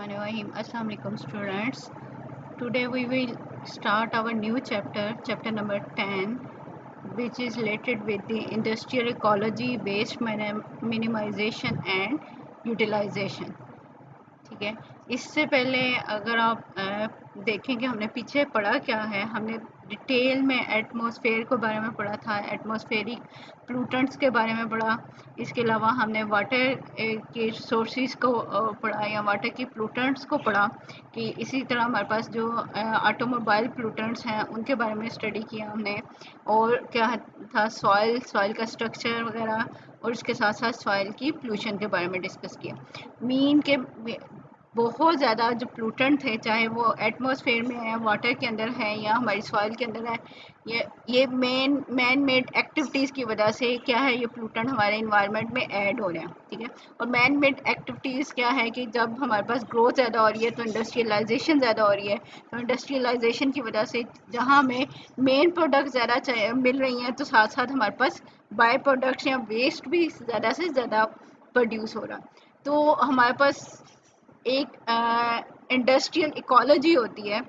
Bismillahirrahmanirrahim. Assalamu alaikum students. Today we will start our new chapter number 10, which is related with the industrial ecology, waste minimization and utilization. ठीक है। इससे पहले अगर आप देखें कि हमने पीछे पढ़ा क्या है, हमने डिटेल में एटमॉस्फेयर के बारे में पढ़ा था, एटमॉस्फेरिक प्लूटेंट्स के बारे में पढ़ा। इसके अलावा हमने वाटर के सोर्सेज को पढ़ा या वाटर की प्लूटेंट्स को पढ़ा कि इसी तरह हमारे पास जो ऑटोमोबाइल प्लूटेंट्स हैं उनके बारे में स्टडी किया हमने। और क्या था, सॉइल का स्ट्रक्चर वगैरह, और इसके साथ साथ सॉइल की पोल्यूशन के बारे में डिस्कस किया। मीन के बहुत ज़्यादा जो प्लूटेंट थे, चाहे वो एटमॉस्फेयर में है, वाटर के अंदर है या हमारी सॉइल के अंदर है, ये मैन मेड एक्टिविटीज़ की वजह से क्या है, ये प्लूटेंट हमारे इन्वायरमेंट में ऐड हो रहे हैं। ठीक है। और मैन मेड एक्टिविटीज़ क्या है कि जब हमारे पास ग्रोथ ज़्यादा हो रही है तो इंडस्ट्रियलाइजेशन ज़्यादा हो रही है, तो इंडस्ट्रियलाइजेशन की वजह से जहाँ हमें मेन प्रोडक्ट ज़्यादा मिल रही हैं, तो साथ साथ हमारे पास बाय प्रोडक्ट्स या वेस्ट भी ज़्यादा से ज़्यादा प्रोड्यूस हो रहा। तो हमारे पास एक इंडस्ट्रियल इकोलॉजी होती है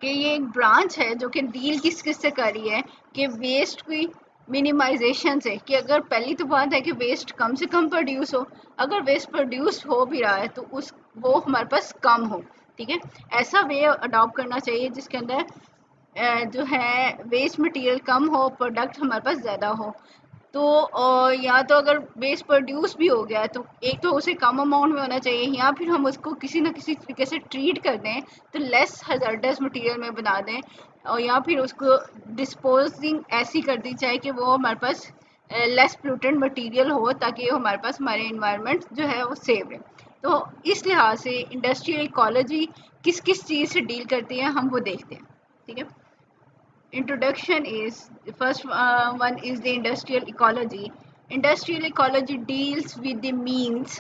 कि ये एक ब्रांच है जो कि डील किस से कर रही है कि वेस्ट की मिनिमाइजेशन से, कि अगर पहली तो बात है कि वेस्ट कम से कम प्रोड्यूस हो, अगर वेस्ट प्रोड्यूस हो भी रहा है तो वो हमारे पास कम हो। ठीक है। ऐसा वे अडॉप्ट करना चाहिए जिसके अंदर जो है वेस्ट मटेरियल कम हो, प्रोडक्ट हमारे पास ज़्यादा हो। तो या तो अगर वेस्ट प्रोड्यूस भी हो गया है तो एक तो उसे कम अमाउंट में होना चाहिए, या फिर हम उसको किसी न किसी तरीके से ट्रीट कर दें तो लेस हजार्डस मटेरियल में बना दें, और या फिर उसको डिस्पोजिंग ऐसी कर दी जाए कि वो हमारे पास लेस प्लूटेंट मटेरियल हो, ताकि वो हमारे पास हमारे इन्वायरमेंट जो है वो सेव रहे। तो इस लिहाज से इंडस्ट्रियल इकोलॉजी किस किस चीज़ से डील करती है हम वो देखते हैं। ठीक है। Introduction is the first one is the industrial ecology. Industrial ecology deals with the means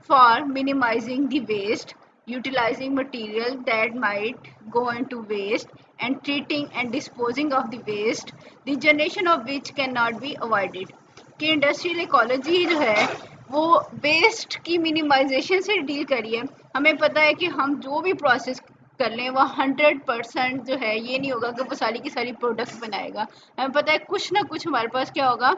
for minimizing the waste, utilizing material that might go into waste, and treating and disposing of the waste, the generation of which cannot be avoided. कि industrial ecology जो है वो waste की minimisation से deal करी है। हमें पता है कि हम जो भी प्रोसेस कर लें वो 100% जो है, ये नहीं होगा कि वो सारी की सारी प्रोडक्ट बनाएगा। हमें पता है कुछ ना कुछ हमारे पास क्या होगा,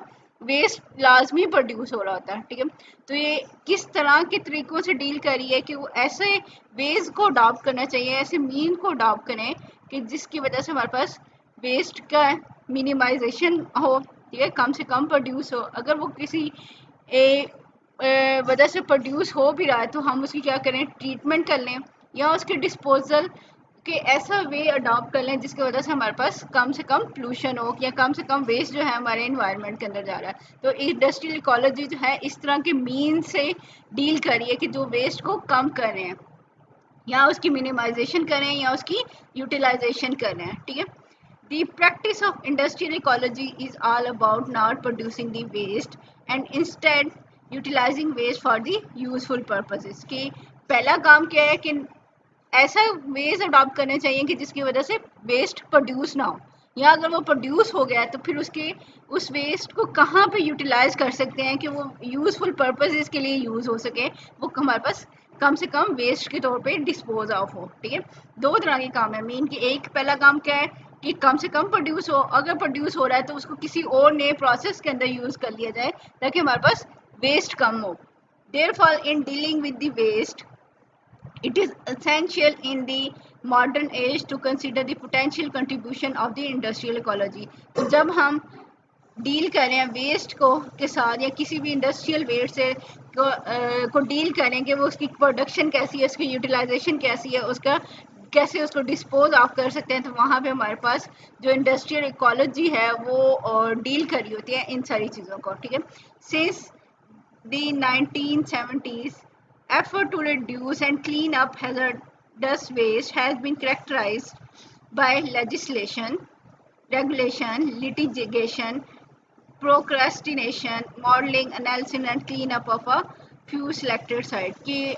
वेस्ट लाजमी प्रोड्यूस हो रहा होता है। ठीक है। तो ये किस तरह के तरीकों से डील करी है कि वो ऐसे वेज को अडॉप्ट करना चाहिए, ऐसे मीन को अडॉप्ट करें कि जिसकी वजह से हमारे पास वेस्ट का मिनिमाइजेशन हो। ठीक है। कम से कम प्रोड्यूस हो। अगर वो किसी वजह से प्रोड्यूस हो भी रहा है तो हम उसकी क्या करें, ट्रीटमेंट कर लें या उसके डिस्पोजल के ऐसा वे अडॉप्ट कर लें जिसकी वजह से हमारे पास कम से कम पोल्यूशन हो, या कम से कम वेस्ट जो है हमारे इन्वायरमेंट के अंदर जा रहा है। तो इंडस्ट्रियल इकोलॉजी जो है इस तरह के मीन से डील करिए कि जो वेस्ट को कम कर रहे हैं, या उसकी मिनिमाइजेशन करें या उसकी यूटिलाइजेशन करें। ठीक है। The practice of industrial ecology is all about not producing the waste and instead utilizing waste for the useful purposes। कि पहला काम क्या है कि ऐसा वेज अडॉप्ट करने चाहिए कि जिसकी वजह से वेस्ट प्रोड्यूस ना हो, या अगर वो प्रोड्यूस हो गया है तो फिर उस वेस्ट को कहाँ पे यूटिलाइज कर सकते हैं कि वो यूज़फुल पर्पसेस के लिए यूज़ हो सके, वो हमारे पास कम से कम वेस्ट के तौर पे डिस्पोज ऑफ हो। ठीक है। दो तरह के काम है मीन कि एक पहला काम क्या है कि कम से कम प्रोड्यूस हो, अगर प्रोड्यूस हो रहा है तो उसको किसी और नए प्रोसेस के अंदर यूज़ कर लिया जाए ताकि हमारे पास वेस्ट कम हो। Therefore, in dealing with the waste, it is essential in the modern age to consider the potential contribution of the industrial ecology। तो जब हम डील करें वेस्ट को के साथ या किसी भी इंडस्ट्रियल वेस्ट से को डील करें कि वो उसकी प्रोडक्शन कैसी है, उसकी यूटिलाइजेशन कैसी है, उसका कैसे उसको डिस्पोज ऑफ कर सकते हैं, तो वहाँ पे हमारे पास जो इंडस्ट्रियल इकोलॉजी है वो डील करी होती है इन सारी चीज़ों को। ठीक है। Since the 1970s, effort to reduce and clean up hazardous waste has been characterized by legislation, regulation, litigation, procrastination, modeling, analysis and cleanup of a few selected sites। कि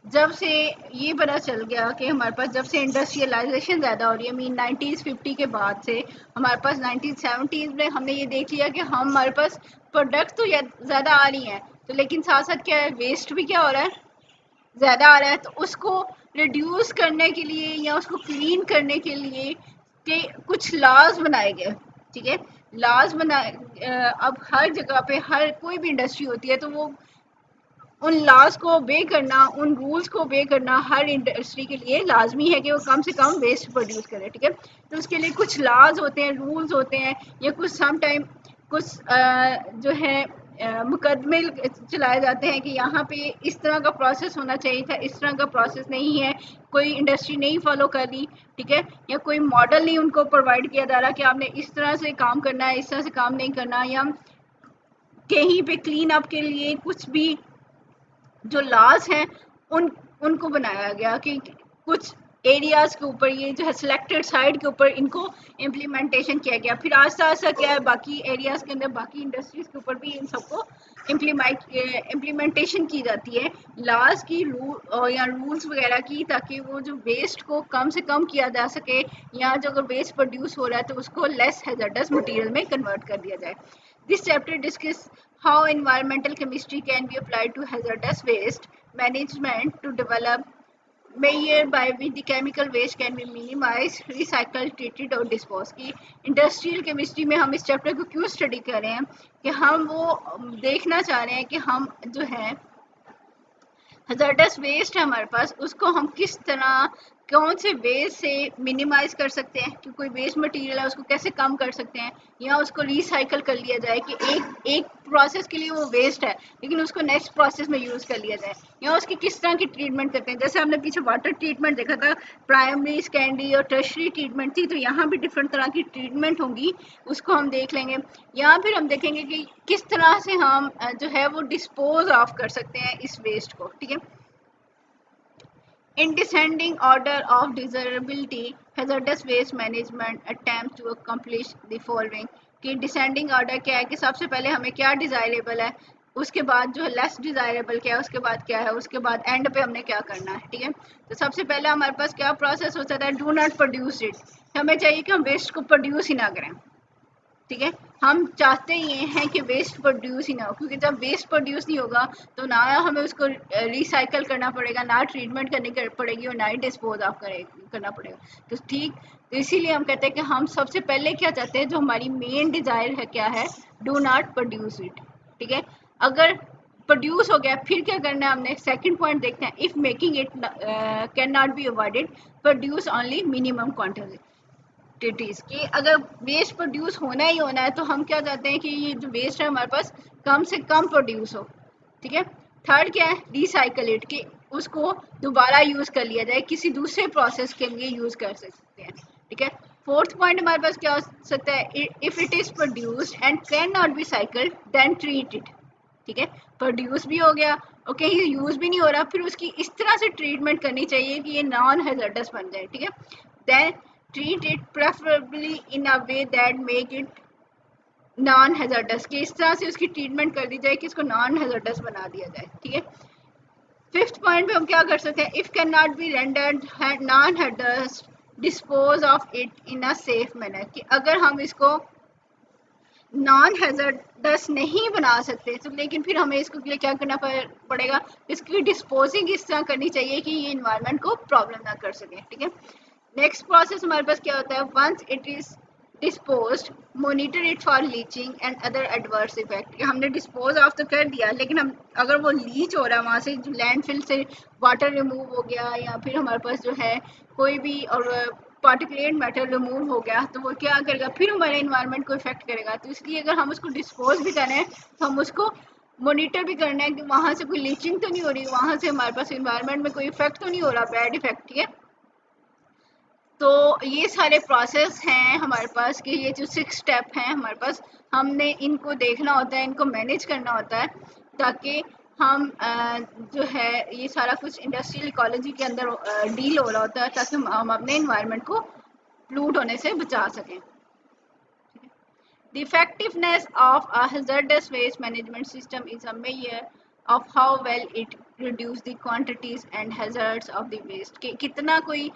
जब से ये पता चल गया कि हमारे पास जब से इंडस्ट्रियलाइजेशन ज़्यादा हो रही है, मीन 1950 के बाद से हमारे पास 1970s में हमने ये देख लिया कि हमारे पास प्रोडक्ट तो ज़्यादा आ रही हैं, तो लेकिन साथ साथ क्या है, वेस्ट भी क्या हो रहा है, ज़्यादा आ रहा है, तो उसको रिड्यूस करने के लिए या उसको क्लीन करने के लिए के कुछ लॉज बनाए गए। ठीक है, लॉज बनाए। अब हर जगह पे हर कोई भी इंडस्ट्री होती है तो वो उन लॉज को ओबे करना, उन रूल्स को ओबे करना हर इंडस्ट्री के लिए लाजमी है कि वो कम से कम वेस्ट प्रोड्यूस करे। ठीक है, तो उसके लिए कुछ लॉज होते हैं, रूल्स होते हैं, या कुछ सम टाइम कुछ जो है मुकदमे चलाए जाते हैं कि यहाँ पे इस तरह का प्रोसेस होना चाहिए था, इस तरह का प्रोसेस नहीं है, कोई इंडस्ट्री नहीं फॉलो कर रही। ठीक है, या कोई मॉडल नहीं उनको प्रोवाइड किया जा रहा कि आपने इस तरह से काम करना है, इस तरह से काम नहीं करना, या कहीं पे क्लीन अप के लिए कुछ भी जो लॉज हैं उन उनको बनाया गया कि कुछ एरियाज के ऊपर, ये जो है सिलेक्टेड साइड के ऊपर इनको इम्प्लीमेंटेशन किया गया। फिर आस्ता आस्ता क्या है, बाकी एरियाज के अंदर बाकी इंडस्ट्रीज के ऊपर भी इन सबको इम्प्लीमेंटेशन की जाती है लॉज की, या रूल्स वगैरह की, ताकि वो जो वेस्ट को कम से कम किया जा सके, या जो अगर वेस्ट प्रोड्यूस हो रहा है तो उसको लेस हैजर्डस मटेरियल में कन्वर्ट कर दिया जाए। This chapter discusses how environmental chemistry can be applied to hazardous waste management to develop measures by which the chemical waste can be minimized, recycled, treated और disposed की। Industrial chemistry में हम इस chapter को क्यों स्टडी कर रहे हैं कि हम वो देखना चाह रहे हैं कि हम जो है हजार्डस वेस्ट है हमारे पास, उसको हम किस तरह कौन से वेस्ट से मिनिमाइज कर सकते हैं, कि कोई वेस्ट मटेरियल है उसको कैसे कम कर सकते हैं, या उसको रिसाइकल कर लिया जाए कि एक एक प्रोसेस के लिए वो वेस्ट है लेकिन उसको नेक्स्ट प्रोसेस में यूज़ कर लिया जाए, या उसकी किस तरह की ट्रीटमेंट करते हैं। जैसे हमने पीछे वाटर ट्रीटमेंट देखा था, प्राइमरी, सेकेंडरी और टर्शरी ट्रीटमेंट थी, तो यहाँ भी डिफरेंट तरह की ट्रीटमेंट होंगी, उसको हम देख लेंगे। या फिर हम देखेंगे कि किस तरह से हम जो है वो डिस्पोज ऑफ कर सकते हैं इस वेस्ट को। ठीक है, in descending order of desirability, hazardous waste management attempts to accomplish the following। कि डिसेंडिंग ऑर्डर क्या है कि सबसे पहले हमें क्या डिज़ायरेबल है, उसके बाद जो है लेस डिज़ायरेबल क्या है, उसके बाद क्या है, उसके बाद एंड पे हमने क्या करना है। ठीक है, तो सबसे पहले हमारे पास क्या प्रोसेस हो सकता है, डू नॉट प्रोड्यूस इट। हमें चाहिए कि हम वेस्ट को प्रोड्यूस ही ना करें। ठीक है, हम चाहते ये हैं कि वेस्ट प्रोड्यूस ही ना हो, क्योंकि जब वेस्ट प्रोड्यूस नहीं होगा तो ना हमें उसको रिसाइकल करना पड़ेगा, ना ट्रीटमेंट करनी पड़ेगी, और ना ही डिस्पोज ऑफ करना पड़ेगा। तो ठीक, तो इसीलिए हम कहते हैं कि हम सबसे पहले क्या चाहते हैं, जो हमारी मेन डिज़ायर है क्या है, डू नॉट प्रोड्यूस इट। ठीक है, अगर प्रोड्यूस हो गया फिर क्या करना है हमने, सेकंड पॉइंट देखते हैं, if making it can not be avoided, produce only minimum quantity कि अगर वेस्ट प्रोड्यूस होना ही होना है तो हम क्या चाहते हैं कि ये जो वेस्ट है हमारे पास कम से कम प्रोड्यूस हो। ठीक है, थर्ड क्या है, रिसाइकल इट, कि उसको दोबारा यूज़ कर लिया जाए, किसी दूसरे प्रोसेस के लिए यूज़ कर सकते हैं। ठीक है, फोर्थ पॉइंट हमारे पास क्या हो सकता है, if it is produced and can not be cycled then treat it. ठीक है, प्रोड्यूस भी हो गया और कहीं यूज़ भी नहीं हो रहा, फिर उसकी इस तरह से ट्रीटमेंट करनी चाहिए कि ये नॉन हैजर्डस बन जाए। ठीक है, then treat it preferably in a way that make it non hazardous, कि इस तरह से उसकी ट्रीटमेंट कर दी जाए कि इसको नॉन हैजर्डस बना दिया जाए। ठीक है, फिफ्थ पॉइंट पे हम क्या कर सकते हैं, if can not B rendered non hazardous dispose of it in a safe manner, कि अगर हम इसको नॉन हैजर्डस नहीं बना सकते तो लेकिन फिर हमें इसको लिए क्या करना पड़ेगा, इसकी डिस्पोजिंग इस तरह करनी चाहिए कि ये इन्वायरमेंट को प्रॉब्लम ना कर सके। ठीक है, नेक्स्ट प्रोसेस हमारे पास क्या होता है, once it is disposed monitor it for leaching and other adverse effect. हमने डिस्पोज ऑफ तो कर दिया लेकिन हम अगर वो लीच हो रहा है वहाँ से, जो लैंडफिल से वाटर रिमूव हो गया, या फिर हमारे पास जो है कोई भी और पार्टिकुलेट मैटर रिमूव हो गया, तो वो क्या करेगा, फिर हमारे इन्वायरमेंट को इफेक्ट करेगा। तो इसलिए अगर हम उसको डिस्पोज भी करें तो हम उसको मॉनिटर भी करना है कि वहाँ से कोई लीचिंग तो नहीं हो रही, वहाँ से हमारे पास इन्वायरमेंट में कोई इफेक्ट तो नहीं हो रहा, बैड इफेक्ट। ठीक है, तो ये सारे प्रोसेस हैं हमारे पास कि ये जो 6 स्टेप हैं हमारे पास, हमने इनको देखना होता है, इनको मैनेज करना होता है, ताकि हम जो है ये सारा कुछ इंडस्ट्रियल इकोलॉजी के अंदर डील हो रहा होता है, ताकि हम अपने इन्वायरमेंट को प्लूट होने से बचा सकें। The effectiveness of a hazardous waste management system is a measure of how well it reduce the quantities and hazards of the waste। कि कितना कोई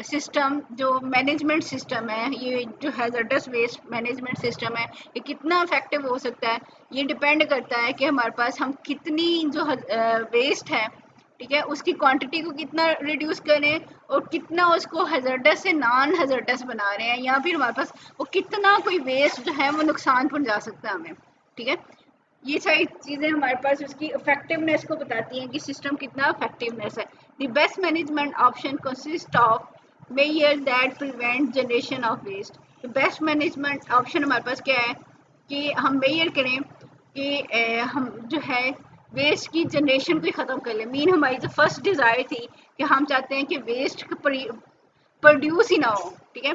सिस्टम जो मैनेजमेंट सिस्टम है, ये जो हैजर्डस वेस्ट मैनेजमेंट सिस्टम है, ये कितना इफेक्टिव हो सकता है, ये डिपेंड करता है कि हमारे पास हम कितनी जो वेस्ट है, ठीक है, उसकी क्वांटिटी को कितना रिड्यूस करें और कितना उसको हैजर्डस से नॉन हैजर्डस बना रहे हैं, या फिर हमारे पास वो कितना कोई वेस्ट जो है वो नुकसान पहुंचा सकता है हमें। ठीक है, ये सारी चीज़ें हमारे पास उसकी इफेक्टिवनेस को बताती हैं कि सिस्टम कितना इफेक्टिवनेस है। The best management option consist of measure that prevent generation of waste. तो बेस्ट मैनेजमेंट ऑप्शन हमारे पास क्या है कि हम मेजर करें कि हम जो है वेस्ट की जनरेशन को ही ख़त्म कर लें। मीन हमारी जो फर्स्ट डिज़ायर थी कि हम चाहते हैं कि वेस्ट प्रोड्यूस ही ना हो। ठीक है,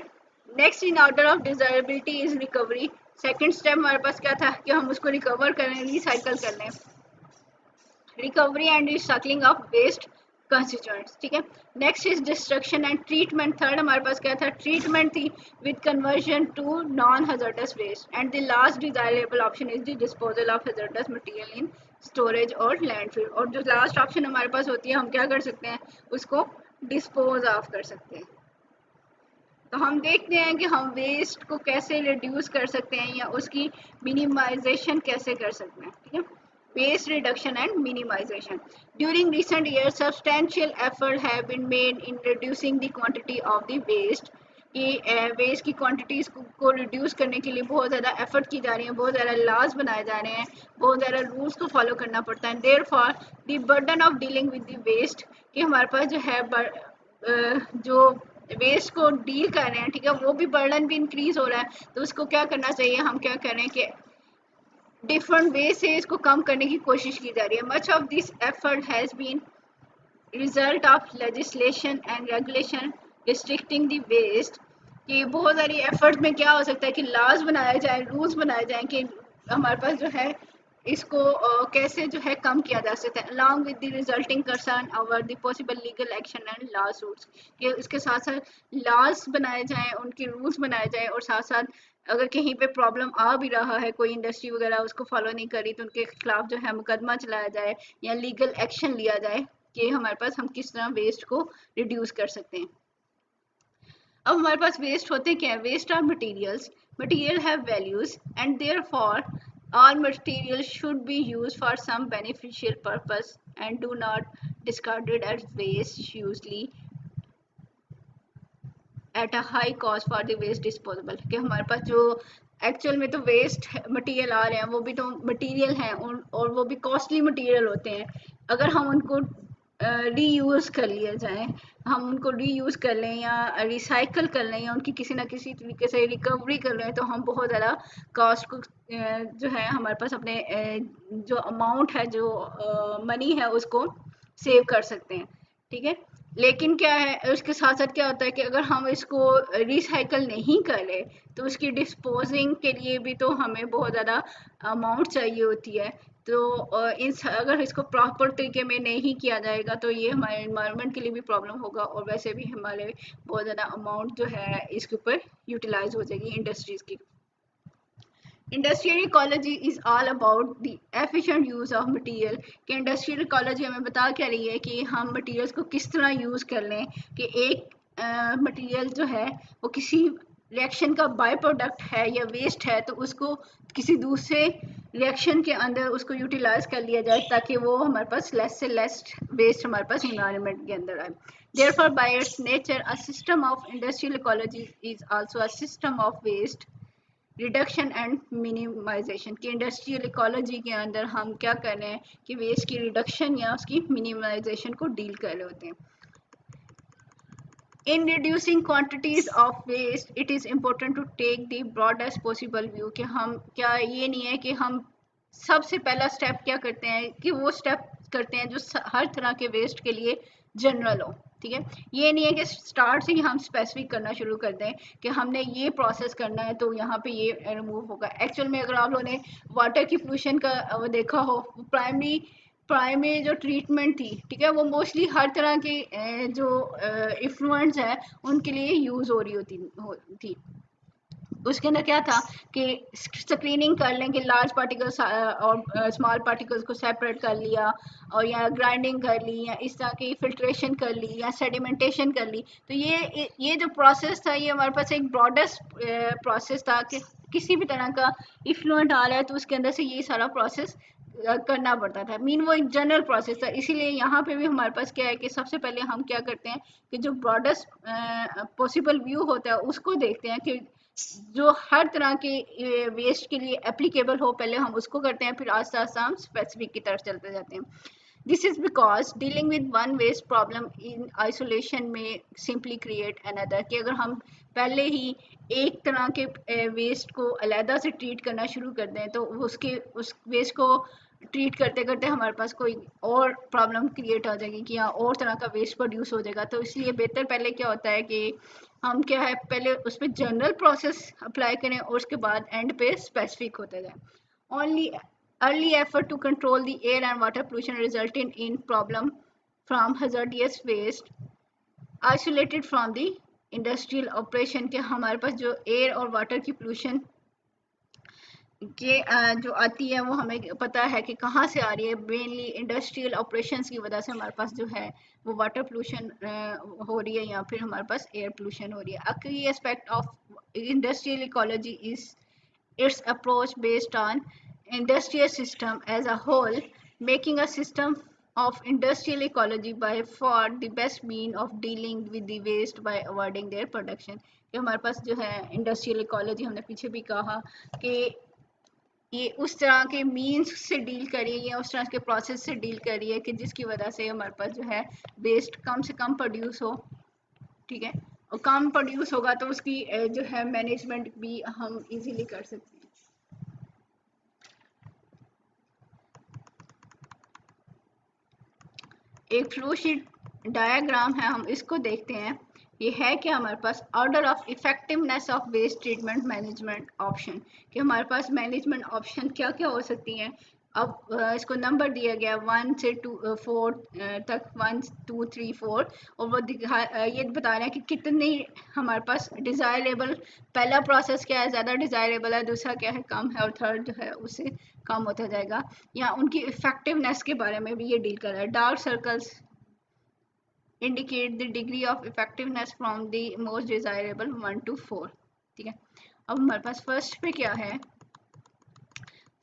next in order of desirability is recovery. Second step हमारे पास क्या था कि हम उसको रिकवर करें, रिसाइकल कर लें, recovery and recycling of waste constituents. ठीक है, next is destruction and treatment. Third हमारे पास क्या था, ट्रीटमेंट थी with conversion to non hazardous waste. And the last desirable option is the disposal of hazardous material in storage और landfill. और जो लास्ट ऑप्शन हमारे पास होती है, हम क्या कर सकते हैं, उसको डिस्पोज ऑफ कर सकते हैं। तो हम देखते हैं कि हम वेस्ट को कैसे रिड्यूस कर सकते हैं या उसकी मिनिमाइजेशन कैसे कर सकते हैं। ठीक है, waste reduction and minimization. During recent year substantial effort have been made in reducing the quantity of the waste. कि वेस्ट की क्वांटिटीज को रिड्यूस करने के लिए बहुत ज़्यादा एफर्ट की जा रही है, बहुत ज़्यादा लॉज बनाए जा रहे हैं, बहुत ज़्यादा रूल्स को फॉलो करना पड़ता है। Therefore the burden of dealing with the waste, कि हमारे पास जो है जो वेस्ट को डील कर रहे हैं, ठीक है, वो भी बर्डन भी इंक्रीज हो रहा है। तो उसको क्या करना चाहिए, हम क्या करें कि डिफरेंट वे से इसको कम करने की कोशिश की जा रही है। Much of this effort has been result of legislation and regulation restricting the waste. कि बहुत सारी एफर्ट में क्या हो सकता है कि लॉज बनाए जाए, रूल्स बनाए जाए कि हमारे पास जो है इसको कैसे जो है कम किया जा सकता है। Along with the resulting concern over the possible legal action and law suits, कि इसके साथ साथ लॉज बनाए जाएं, उनके रूल्स बनाए जाएं, और साथ साथ अगर कहीं पे प्रॉब्लम आ भी रहा है, कोई इंडस्ट्री वगैरह उसको फॉलो नहीं करी, तो उनके खिलाफ जो है मुकदमा चलाया जाए या लीगल एक्शन लिया जाए कि हमारे पास हम किस तरह वेस्ट को रिड्यूस कर सकते हैं। अब हमारे पास वेस्ट होते क्या है, waste are materials, material have values and therefore all materials should be used for some beneficial purpose and do not discarded as waste, usually at a high cost for the waste disposable। कि हमारे पास जो actual में तो waste material आ रहे हैं वो भी तो मटेरियल हैं, और वो भी कॉस्टली मटेरियल होते हैं। अगर हम उनको रीयूज़ कर लिए जाएं, हम उनको रीयूज़ कर लें या रिसाइकल कर लें या उनकी किसी ना किसी तरीके से रिकवरी कर लें, तो हम बहुत ज़्यादा कॉस्ट को जो है हमारे पास अपने जो अमाउंट है, जो मनी है, उसको सेव कर सकते हैं। ठीक है, लेकिन क्या है उसके साथ साथ क्या होता है कि अगर हम इसको रिसाइकल नहीं करें तो उसकी डिस्पोजिंग के लिए भी तो हमें बहुत ज़्यादा अमाउंट चाहिए होती है। तो अगर इसको प्रॉपर तरीके में नहीं किया जाएगा तो ये हमारे इन्वायरमेंट के लिए भी प्रॉब्लम होगा, और वैसे भी हमारे बहुत ज़्यादा अमाउंट जो है इसके ऊपर यूटिलाइज हो जाएगी इंडस्ट्रीज़ की। Industrial ecology is all about the efficient use of material. कि इंडस्ट्रियल इकोलॉजी हमें बता क्या रही है कि हम मटेरियल्स को किस तरह यूज़ कर लें कि एक मटेरियल जो है वो किसी रिएक्शन का बाय प्रोडक्ट है या वेस्ट है, तो उसको किसी दूसरे रिएक्शन के अंदर उसको यूटिलाइज कर लिया जाए ताकि वो हमारे पास लेस से लेस वेस्ट हमारे पास इन्वायरमेंट के अंदर आए। Therefore, by its nature, a system of industrial ecology is also a system of waste reduction and minimization. की इंडस्ट्रियल इकोलॉजी के अंदर हम क्या कर रहे हैं कि वेस्ट की रिडक्शन या उसकी मिनिमाइजेशन को डील कर रहे होते हैं। In reducing quantities of waste it is important to take the broadest possible view. कि हम क्या, ये नहीं है कि हम सबसे पहला स्टेप क्या करते हैं कि वो स्टेप करते हैं जो हर तरह के वेस्ट के लिए जनरल हो। ठीक है, ये नहीं है कि स्टार्ट से ही हम स्पेसिफिक करना शुरू कर दें कि हमने ये प्रोसेस करना है तो यहाँ पे ये रिमूव होगा। एक्चुअल में अगर आप लोगों ने वाटर की पोल्यूशन का देखा हो, प्राइमरी जो ट्रीटमेंट थी, ठीक है, वो मोस्टली हर तरह के जो इफ्लुएंट्स हैं उनके लिए यूज़ हो रही थी। उसके अंदर क्या था कि स्क्रीनिंग कर लें कि लार्ज पार्टिकल्स और स्मॉल पार्टिकल्स को सेपरेट कर लिया, और या ग्राइंडिंग कर ली, या इस तरह की फिल्ट्रेशन कर ली, या सेडिमेंटेशन कर ली। तो ये जो प्रोसेस था ये हमारे पास एक ब्रॉडेस्ट प्रोसेस था कि किसी भी तरह का इफ्लुएंट आ रहा है तो उसके अंदर से ये सारा प्रोसेस करना पड़ता था। मीन वो एक जनरल प्रोसेस था। इसीलिए यहाँ पे भी हमारे पास क्या है कि सबसे पहले हम क्या करते हैं कि जो ब्रॉडेस्ट पॉसिबल व्यू होता है उसको देखते हैं कि जो हर तरह के वेस्ट के लिए एप्लीकेबल हो, पहले हम उसको करते हैं, फिर आस्ता आस्ता हम स्पेसिफिक की तरफ चलते जाते हैं। This is because dealing with one waste problem in isolation may simply create another, कि अगर हम पहले ही एक तरह के वेस्ट को अलहदा से ट्रीट करना शुरू कर दें तो उस वेस्ट को ट्रीट करते करते हमारे पास कोई और प्रॉब्लम क्रिएट हो जाएगी कि यहाँ और तरह का वेस्ट प्रोड्यूस हो जाएगा। तो इसलिए बेहतर पहले क्या होता है कि हम क्या है पहले उस पर जनरल प्रोसेस अप्लाई करें और उसके बाद एंड पे स्पेसिफिक होते जाए। Only early effort to control the air and water pollution resulted in problem from hazardous waste isolated from the industrial operation, के हमारे पास जो एयर और वाटर की पोल्यूशन के जो आती है वो हमें पता है कि कहाँ से आ रही है। मेनली इंडस्ट्रियल ऑपरेशंस की वजह से हमारे पास जो है वो वाटर पोल्यूशन हो रही है या फिर हमारे पास एयर पोल्यूशन हो रही है। अ की aspect of industrial ecology is its approach based on industrial system as a whole, making a system of industrial ecology by far the best mean of dealing with the waste by avoiding their production। कि हमारे पास जो है industrial ecology, हमने पीछे भी कहा कि ये उस तरह के मीन्स से डील करी है या उस तरह के प्रोसेस से डील करी है कि जिसकी वजह से हमारे पास जो है वेस्ट कम से कम प्रोड्यूस हो। ठीक है, और कम प्रोड्यूस होगा तो उसकी जो है मैनेजमेंट भी हम इजीली कर सकते हैं। एक फ्लो शीट डायग्राम है, हम इसको देखते हैं। ये है कि हमारे पास order of effectiveness of waste treatment management option, कि हमारे पास मैनेजमेंट ऑप्शन क्या क्या हो सकती हैं। अब इसको नंबर दिया गया 1 से 4 तक, 1 2 3 4, और वो ये बता रहे हैं कि कितनी हमारे पास डिज़ायरेबल, पहला प्रोसेस क्या है ज़्यादा डिज़ायरेबल है, दूसरा क्या है कम है, और थर्ड जो है उससे कम होता जाएगा। या उनकी इफेक्टिवनेस के बारे में भी ये डील कर रहा है। Dark circles indicate the degree of effectiveness from the most desirable 1 to 4। ठीक है, अब हमारे पास फर्स्ट पे क्या है,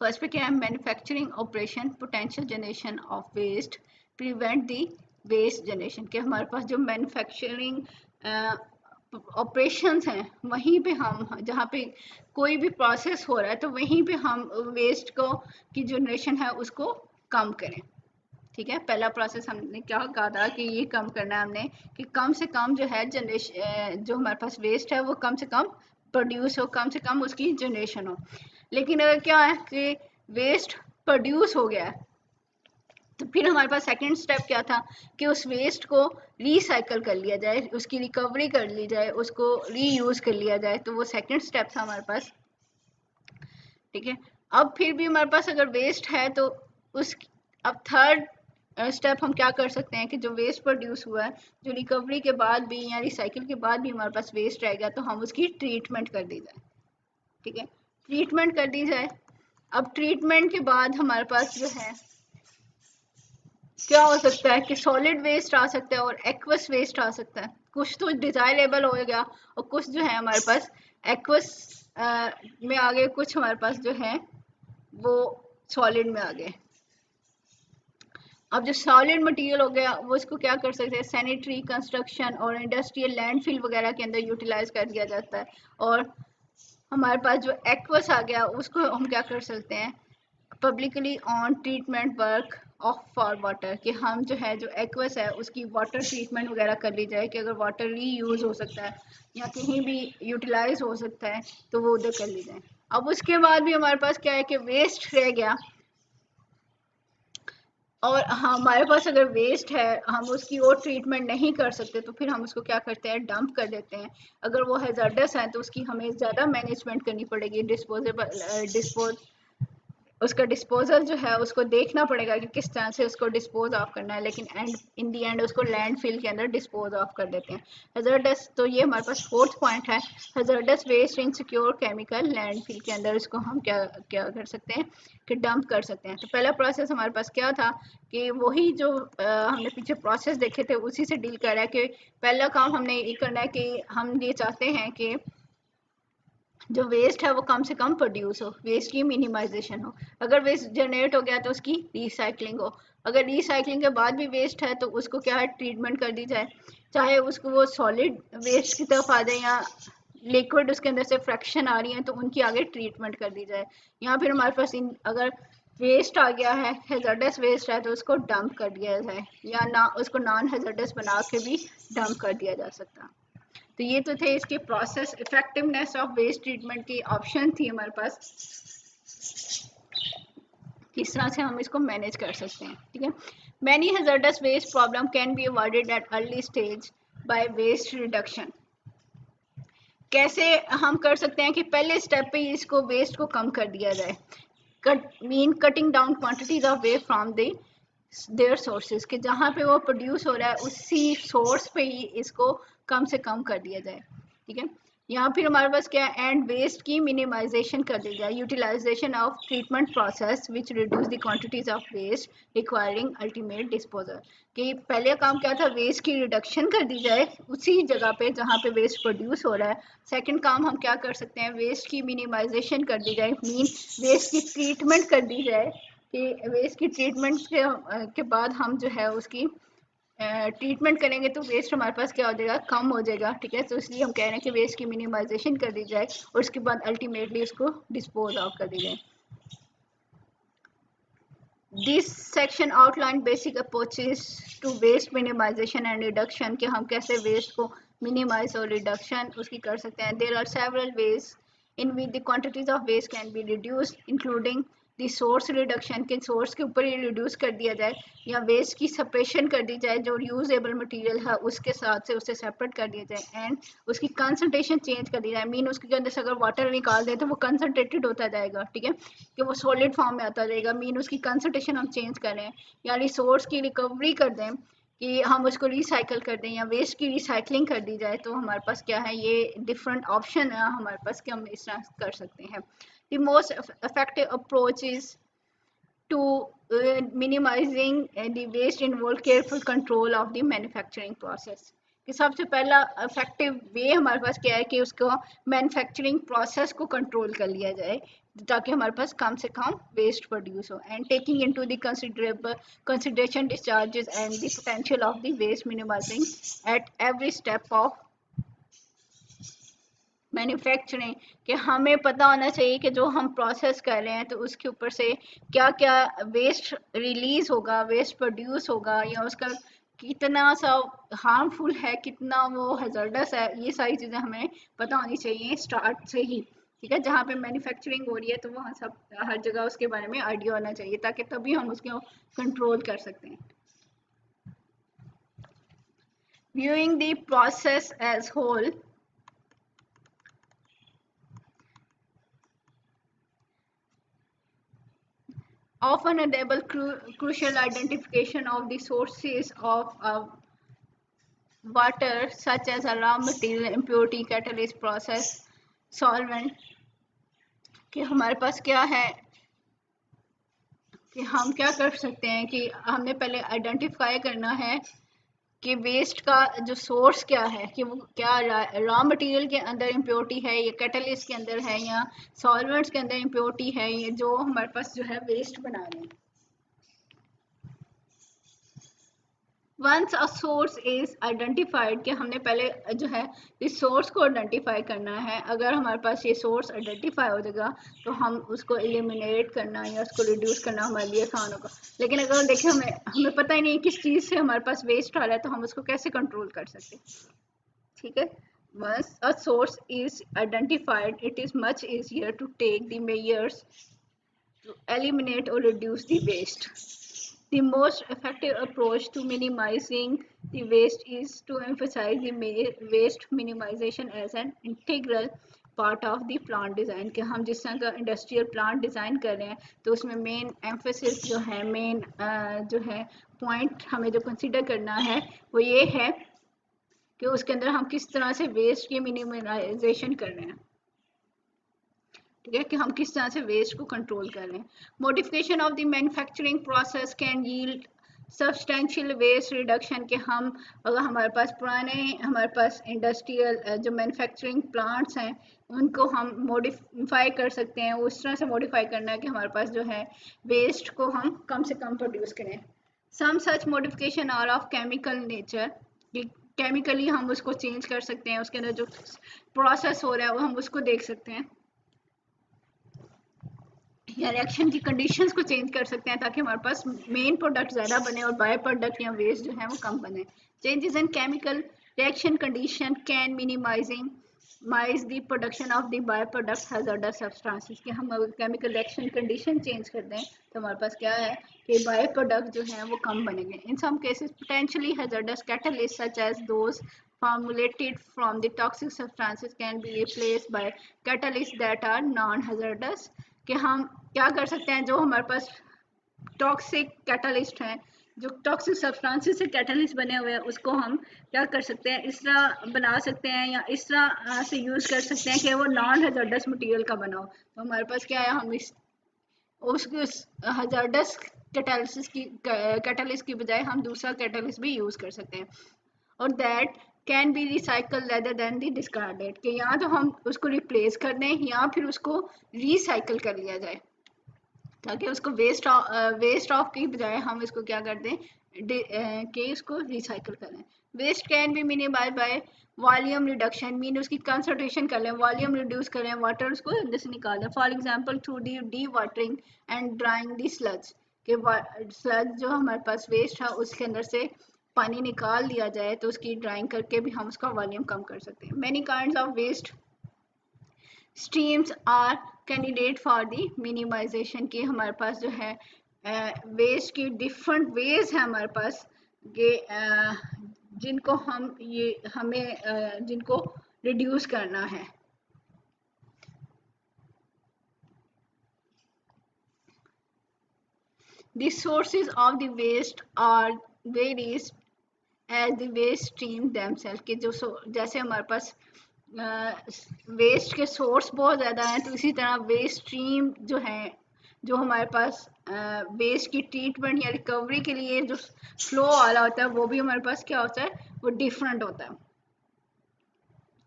फर्स्ट पे क्या है, manufacturing operation potential generation of waste prevent the waste generation, के हमारे पास जो मैन्युफैक्चरिंग ऑपरेशंस हैं वहीं पे हम, जहाँ पे कोई भी प्रोसेस हो रहा है तो वहीं पे हम वेस्ट को की जनरेशन है उसको कम करें। ठीक है, पहला प्रोसेस हमने क्या कहा था कि ये कम करना है हमने, कि कम से कम जो है जनरेशन, जो हमारे पास वेस्ट है वो कम से कम प्रोड्यूस हो, कम से कम उसकी जनरेशन हो। लेकिन अगर क्या है कि वेस्ट प्रोड्यूस हो गया है तो फिर हमारे पास सेकंड स्टेप क्या था कि उस वेस्ट को रिसाइकल कर लिया जाए, उसकी रिकवरी कर ली जाए, उसको रीयूज कर लिया जाए, तो वो सेकंड स्टेप था हमारे पास। ठीक है, अब फिर भी हमारे पास अगर वेस्ट है तो उस, अब थर्ड स्टेप हम क्या कर सकते हैं कि जो वेस्ट प्रोड्यूस हुआ है, जो रिकवरी के बाद भी या रिसाइकिल के बाद भी हमारे पास वेस्ट रहेगा तो हम उसकी ट्रीटमेंट कर दी जाए। ठीक है, ट्रीटमेंट कर दी जाए। अब ट्रीटमेंट के बाद हमारे पास जो है क्या हो सकता है कि सॉलिड वेस्ट आ सकता है और एक्वस वेस्ट आ सकता है। कुछ तो डिजायरेबल हो गया और कुछ जो है हमारे पास एक्वस में आ गए, कुछ हमारे पास जो है वो सॉलिड में आ गए। अब जो सॉलिड मटेरियल हो गया वो इसको क्या कर सकते हैं, सैनिटरी कंस्ट्रक्शन और इंडस्ट्रियल लैंडफिल वगैरह के अंदर यूटिलाइज कर दिया जाता है। और हमारे पास जो एक्वस आ गया उसको हम क्या कर सकते हैं, publicly on treatment work of for water, कि हम जो है जो एक्वस है उसकी वाटर ट्रीटमेंट वगैरह कर ली जाए, कि अगर वाटर रीयूज हो सकता है या कहीं भी यूटिलाइज हो सकता है तो वो उधर कर ली जाए। अब उसके बाद भी हमारे पास क्या है कि वेस्ट रह गया, और हमारे पास अगर वेस्ट है हम उसकी और ट्रीटमेंट नहीं कर सकते तो फिर हम उसको क्या करते हैं, डंप कर देते हैं। अगर वो हैज़ार्डस है तो उसकी हमें ज़्यादा मैनेजमेंट करनी पड़ेगी, उसका डिस्पोजल जो है उसको देखना पड़ेगा कि किस तरह से उसको डिस्पोज ऑफ करना है, लेकिन एंड इन दी एंड उसको लैंडफिल के अंदर डिस्पोज ऑफ कर देते हैं। हैज़ार्डस, तो ये हमारे पास फोर्थ पॉइंट है, हैज़ार्डस वेस्ट इन सिक्योर केमिकल लैंडफिल के अंदर इसको हम क्या क्या कर सकते हैं कि डंप कर सकते हैं। तो पहला प्रोसेस हमारे पास क्या था कि वही जो हमने पीछे प्रोसेस देखे थे उसी से डील कर रहा है कि पहला काम हमने ये करना है कि हम ये चाहते हैं कि जो वेस्ट है वो कम से कम प्रोड्यूस हो, वेस्ट की मिनिमाइजेशन हो। अगर वेस्ट जनरेट हो गया तो उसकी रिसाइकलिंग हो। अगर रिसाइकलिंग के बाद भी वेस्ट है तो उसको क्या है, ट्रीटमेंट कर दी जाए, चाहे उसको वो सॉलिड वेस्ट की तरफ आ जाए या लिक्विड उसके अंदर से फ्रैक्शन आ रही है तो उनकी आगे ट्रीटमेंट कर दी जाए। या फिर हमारे पास अगर वेस्ट आ गया है, हेजर्डस वेस्ट है, तो उसको डंप कर दिया जाए, या ना उसको नॉन हेजर्डस बना के भी डंप कर दिया जा सकता है। तो ये तो थे इसके process effectiveness of waste treatment की ऑप्शन थी हमारे पास, किस तरह से हम इसको मैनेज कर सकते हैं। ठीक है, many hazardous waste problem can be avoided at early stage by waste reduction. कैसे हम कर सकते हैं कि पहले स्टेप पे इसको वेस्ट को कम कर दिया जाए। Cutting down quantities of waste from their sources, कि जहाँ पे वो प्रोड्यूस हो रहा है उसी सोर्स पे ही इसको कम से कम कर दिया जाए। ठीक है, यहाँ फिर हमारे पास क्या है, एंड वेस्ट की मिनिमाइजेशन कर दी जाए, utilization of treatment process which reduce the quantities of waste requiring ultimate disposal. कि पहले काम क्या था, वेस्ट की रिडक्शन कर दी जाए उसी जगह पे जहाँ पे वेस्ट प्रोड्यूस हो रहा है। सेकंड काम हम क्या कर सकते हैं, वेस्ट की मिनिमाइजेशन कर दी जाए, मीन वेस्ट की ट्रीटमेंट कर दी जाए, कि वेस्ट की ट्रीटमेंट के बाद हम जो है उसकी ट्रीटमेंट करेंगे तो वेस्ट हमारे पास क्या हो जाएगा, कम हो जाएगा। ठीक है, तो इसलिए हम कह रहे हैं कि वेस्ट की मिनिमाइजेशन कर दी जाए और उसके बाद अल्टीमेटली उसको डिस्पोज ऑफ कर दी जाए। This section outline basic approaches to waste minimization and reduction, कि हम कैसे वेस्ट को मिनिमाइज और रिडक्शन उसकी कर सकते हैं। There are several ways in which the quantities of waste can be reduced, including the source reduction, के सोर्स के ऊपर ही रिड्यूस कर दिया जाए, या वेस्ट की सेपरेशन कर दी जाए, जो यूजेबल मटेरियल है उसके साथ से उसे सेपरेट कर दिया जाए, एंड उसकी कंसंट्रेशन चेंज कर दी जाए, मीन उसके अंदर से अगर वाटर निकाल दें तो वो कंसंट्रेटेड होता जाएगा। ठीक है, कि वो सॉलिड फॉर्म में आता जाएगा, मीन उसकी कंसंट्रेशन हम चेंज करें, या रिसोर्स की रिकवरी कर दें, कि हम उसको रिसाइकल कर दें, या वेस्ट की रिसाइकलिंग कर दी जाए। तो हमारे पास क्या है, ये डिफरेंट ऑप्शन है हमारे पास कि हम इस तरह कर सकते हैं। The most effective approach is to minimizing the waste involve careful control of the manufacturing process. कि सबसे पहला इफेक्टिव वे हमारे पास क्या है कि उसको मैन्युफैक्चरिंग प्रोसेस को कंट्रोल कर लिया जाए, ताकि हमारे पास कम से कम वेस्ट प्रोड्यूस हो, and taking into the consideration discharges and the potential of the waste minimizing at every step of manufacturing. कि हमें पता होना चाहिए कि जो हम प्रोसेस कर रहे हैं तो उसके ऊपर से क्या क्या वेस्ट रिलीज होगा, वेस्ट प्रोड्यूस होगा, या उसका कितना सा हार्मफुल है, कितना वो हैजर्डस है, ये सारी चीज़ें हमें पता होनी चाहिए स्टार्ट से ही। ठीक है, जहाँ पे मैन्युफैक्चरिंग हो रही है तो वहाँ सब हर जगह उसके बारे में आइडिया होना चाहिए, ताकि तभी हम उसको कंट्रोल कर सकते हैं। Viewing the process as whole, often enable crucial identification of the sources of water, such as a raw material, impurity, catalyst, process, solvent। कि हमारे पास क्या है कि हम क्या कर सकते हैं कि हमने पहले आइडेंटिफाई करना है कि वेस्ट का जो सोर्स क्या है, कि वो क्या रॉ मटेरियल के अंदर इम्प्योरिटी है, या कैटलिस्ट के अंदर है, या सॉल्वेंट्स के अंदर इम्प्योरिटी है, ये जो हमारे पास जो है वेस्ट बना रहे हैं। Once a source is identified, कि हमने पहले जो है इस सोर्स को आइडेंटिफाई करना है। अगर हमारे पास ये सोर्स आइडेंटिफाई हो जाएगा तो हम उसको एलिमिनेट करना या उसको रिड्यूस करना हमारे लिए आसान होगा। लेकिन अगर देखें हमें पता ही नहीं किस चीज़ से हमारे पास वेस्ट आ रहा है तो हम उसको कैसे कंट्रोल कर सकते हैं। ठीक है, once a source is identified it is much easier to take the measures to eliminate or reduce the waste. The most effective approach to minimizing the waste is to emphasize the waste minimization as an integral part of the plant design. कि हम जिस तरह का industrial plant design कर रहे हैं तो उसमें मेन एम्फेसिस जो है, मेन जो है पॉइंट हमें जो कंसिडर करना है वो ये है कि उसके अंदर हम किस तरह से वेस्ट की मिनिमाइजेशन कर रहे हैं। ठीक है, कि हम किस तरह से वेस्ट को कंट्रोल कर रहे हैं। Modification of the manufacturing process can yield substantial waste reduction के हम अगर हमारे पास इंडस्ट्रियल जो मैन्युफैक्चरिंग प्लांट्स हैं उनको हम मॉडिफाई कर सकते हैं, उस तरह से मॉडिफाई करना है कि हमारे पास जो है वेस्ट को हम कम से कम प्रोड्यूस करें। Some such modification are of chemical nature, chemically हम उसको चेंज कर सकते हैं, उसके अंदर जो प्रोसेस हो रहा है वो हम उसको देख सकते हैं, या रिएक्शन की कंडीशंस को चेंज कर सकते हैं ताकि हमारे पास मेन प्रोडक्ट ज़्यादा बने और बाय प्रोडक्ट या वेस्ट जो है वो कम बने। Changes in chemical reaction condition can minimizing माइज the production of the by product hazardous substances, कि हम अगर केमिकल रिएक्शन कंडीशन चेंज कर दें तो हमारे पास क्या है कि बाय प्रोडक्ट जो है वो कम बनेंगे। In some cases potentially hazardous catalyst such as those formulated from the toxic substances can be replaced by catalysts that are non-hazardous, कि हम क्या कर सकते हैं, जो हमारे पास टॉक्सिक कैटलिस्ट हैं, जो टॉक्सिक सब्सटेंसेस से कैटलिस्ट बने हुए हैं, उसको हम क्या कर सकते हैं, इस तरह बना सकते हैं या इस तरह से यूज़ कर सकते हैं कि वो नॉन हैजर्डस मटेरियल का बना हो। तो हमारे पास क्या है, हम इस उसकी उस हैजर्डस कैटलिस्ट की बजाय हम दूसरा कैटलिस्ट भी यूज़ कर सकते हैं, और that can be recycle rather than the discarded, कि या तो हम उसको रिप्लेस कर दें या फिर उसको रिसाइकल कर लिया जाए, ताकि उसको वेस्ट ऑफ की बजाय हम इसको क्या कर दें कि इसको रिसाइकल करें। Waste can be minimize by volume reduction, mean उसकी कंसंट्रेशन कर लें, वॉल्यूम रिड्यूस करें, वाटर उसको अंदर से निकाल दें। For example through D watering and drawing the sludge, के स्लज जो हमारे पास वेस्ट है उसके अंदर से पानी निकाल दिया जाए तो उसकी ड्राइंग करके भी हम उसका वॉल्यूम कम कर सकते हैं। Many kinds of waste streams are candidate for the minimization, की हमारे पास जो है वेस्ट की डिफरेंट वेज है हमारे पास, ये जिनको जिनको रिड्यूस करना है। The sources of the waste are varies as the waste stream themselves, कि जो जैसे हमारे पास वेस्ट के सोर्स बहुत ज़्यादा हैं, तो इसी तरह वेस्ट स्ट्रीम जो है, जो हमारे पास वेस्ट की ट्रीटमेंट या रिकवरी के लिए जो फ्लो वाला होता है वो भी हमारे पास क्या होता है, वो डिफरेंट होता है।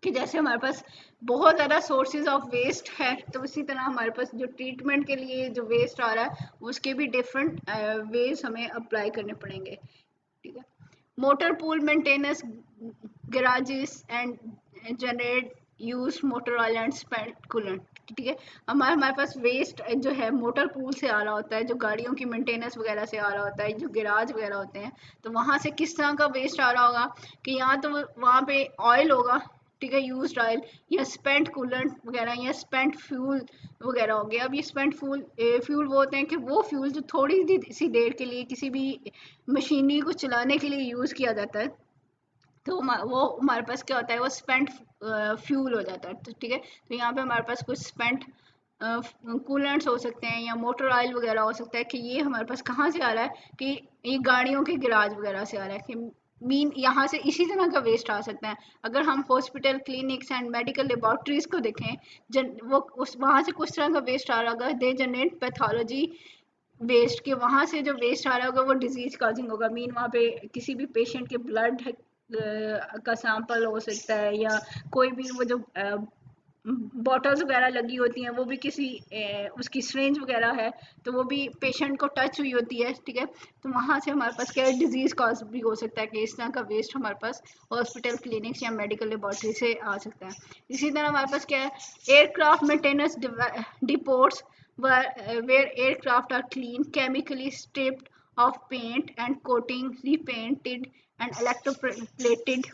कि जैसे हमारे पास बहुत ज़्यादा सोर्सेज ऑफ वेस्ट है, तो इसी तरह हमारे पास जो ट्रीटमेंट के लिए जो वेस्ट आ रहा है उसके भी डिफरेंट वेज हमें अप्लाई करने पड़ेंगे। ठीक है, motor pool maintenance garages and generate use motor oil and spent coolant. ठीक है, हमारे पास वेस्ट जो है मोटर पूल से आ रहा होता है, जो गाड़ियों की मेंटेनेंस वगैरह से आ रहा होता है, जो गैराज वगैरह होते हैं, तो वहाँ से किस तरह का वेस्ट आ रहा होगा कि यहाँ तो वहाँ पे ऑयल होगा, ठीक है, यूज्ड ऑयल या स्पेंट कूलेंट वगैरह या स्पेंट फ्यूल वगैरह हो गया। अब ये स्पेंट फ्यूल वो होते हैं कि वो फ्यूल जो थोड़ी सी देर के लिए किसी भी मशीनरी को चलाने के लिए यूज़ किया जाता है, तो वो हमारे पास क्या होता है, वो स्पेंट फ्यूल हो जाता है। तो ठीक है, तो यहाँ पे हमारे पास कुछ स्पेंट कूलेंट्स हो सकते हैं या मोटर ऑयल वगैरह हो सकता है, कि ये हमारे पास कहाँ से आ रहा है, कि ये गाड़ियों के गैराज वगैरह से आ रहा है, कि मीन यहाँ से इसी तरह का वेस्ट आ सकता है। अगर हम hospital clinics and medical laboratories को देखें, वो उस वहाँ से कुछ तरह का वेस्ट आ रहा होगा, दे जनरेट पैथोलॉजी वेस्ट, के वहाँ से जो वेस्ट आ रहा होगा वो डिजीज कॉजिंग होगा, मीन वहाँ पे किसी भी पेशेंट के ब्लड का सैंपल हो सकता है, या कोई भी वो जो बॉटल्स वगैरह लगी होती हैं वो भी किसी उसकी सिरिंज वगैरह है तो वो भी पेशेंट को टच हुई होती है। ठीक है, तो वहाँ से हमारे पास क्या है, डिजीज कॉज भी हो सकता है कि इस तरह का वेस्ट हमारे पास हॉस्पिटल क्लिनिक्स या मेडिकल लेबॉर्ट्री से आ सकता है। इसी तरह हमारे पास क्या है, aircraft maintenance deports where aircraft are clean, chemically stripped of paint and coating, repainted and electroplated,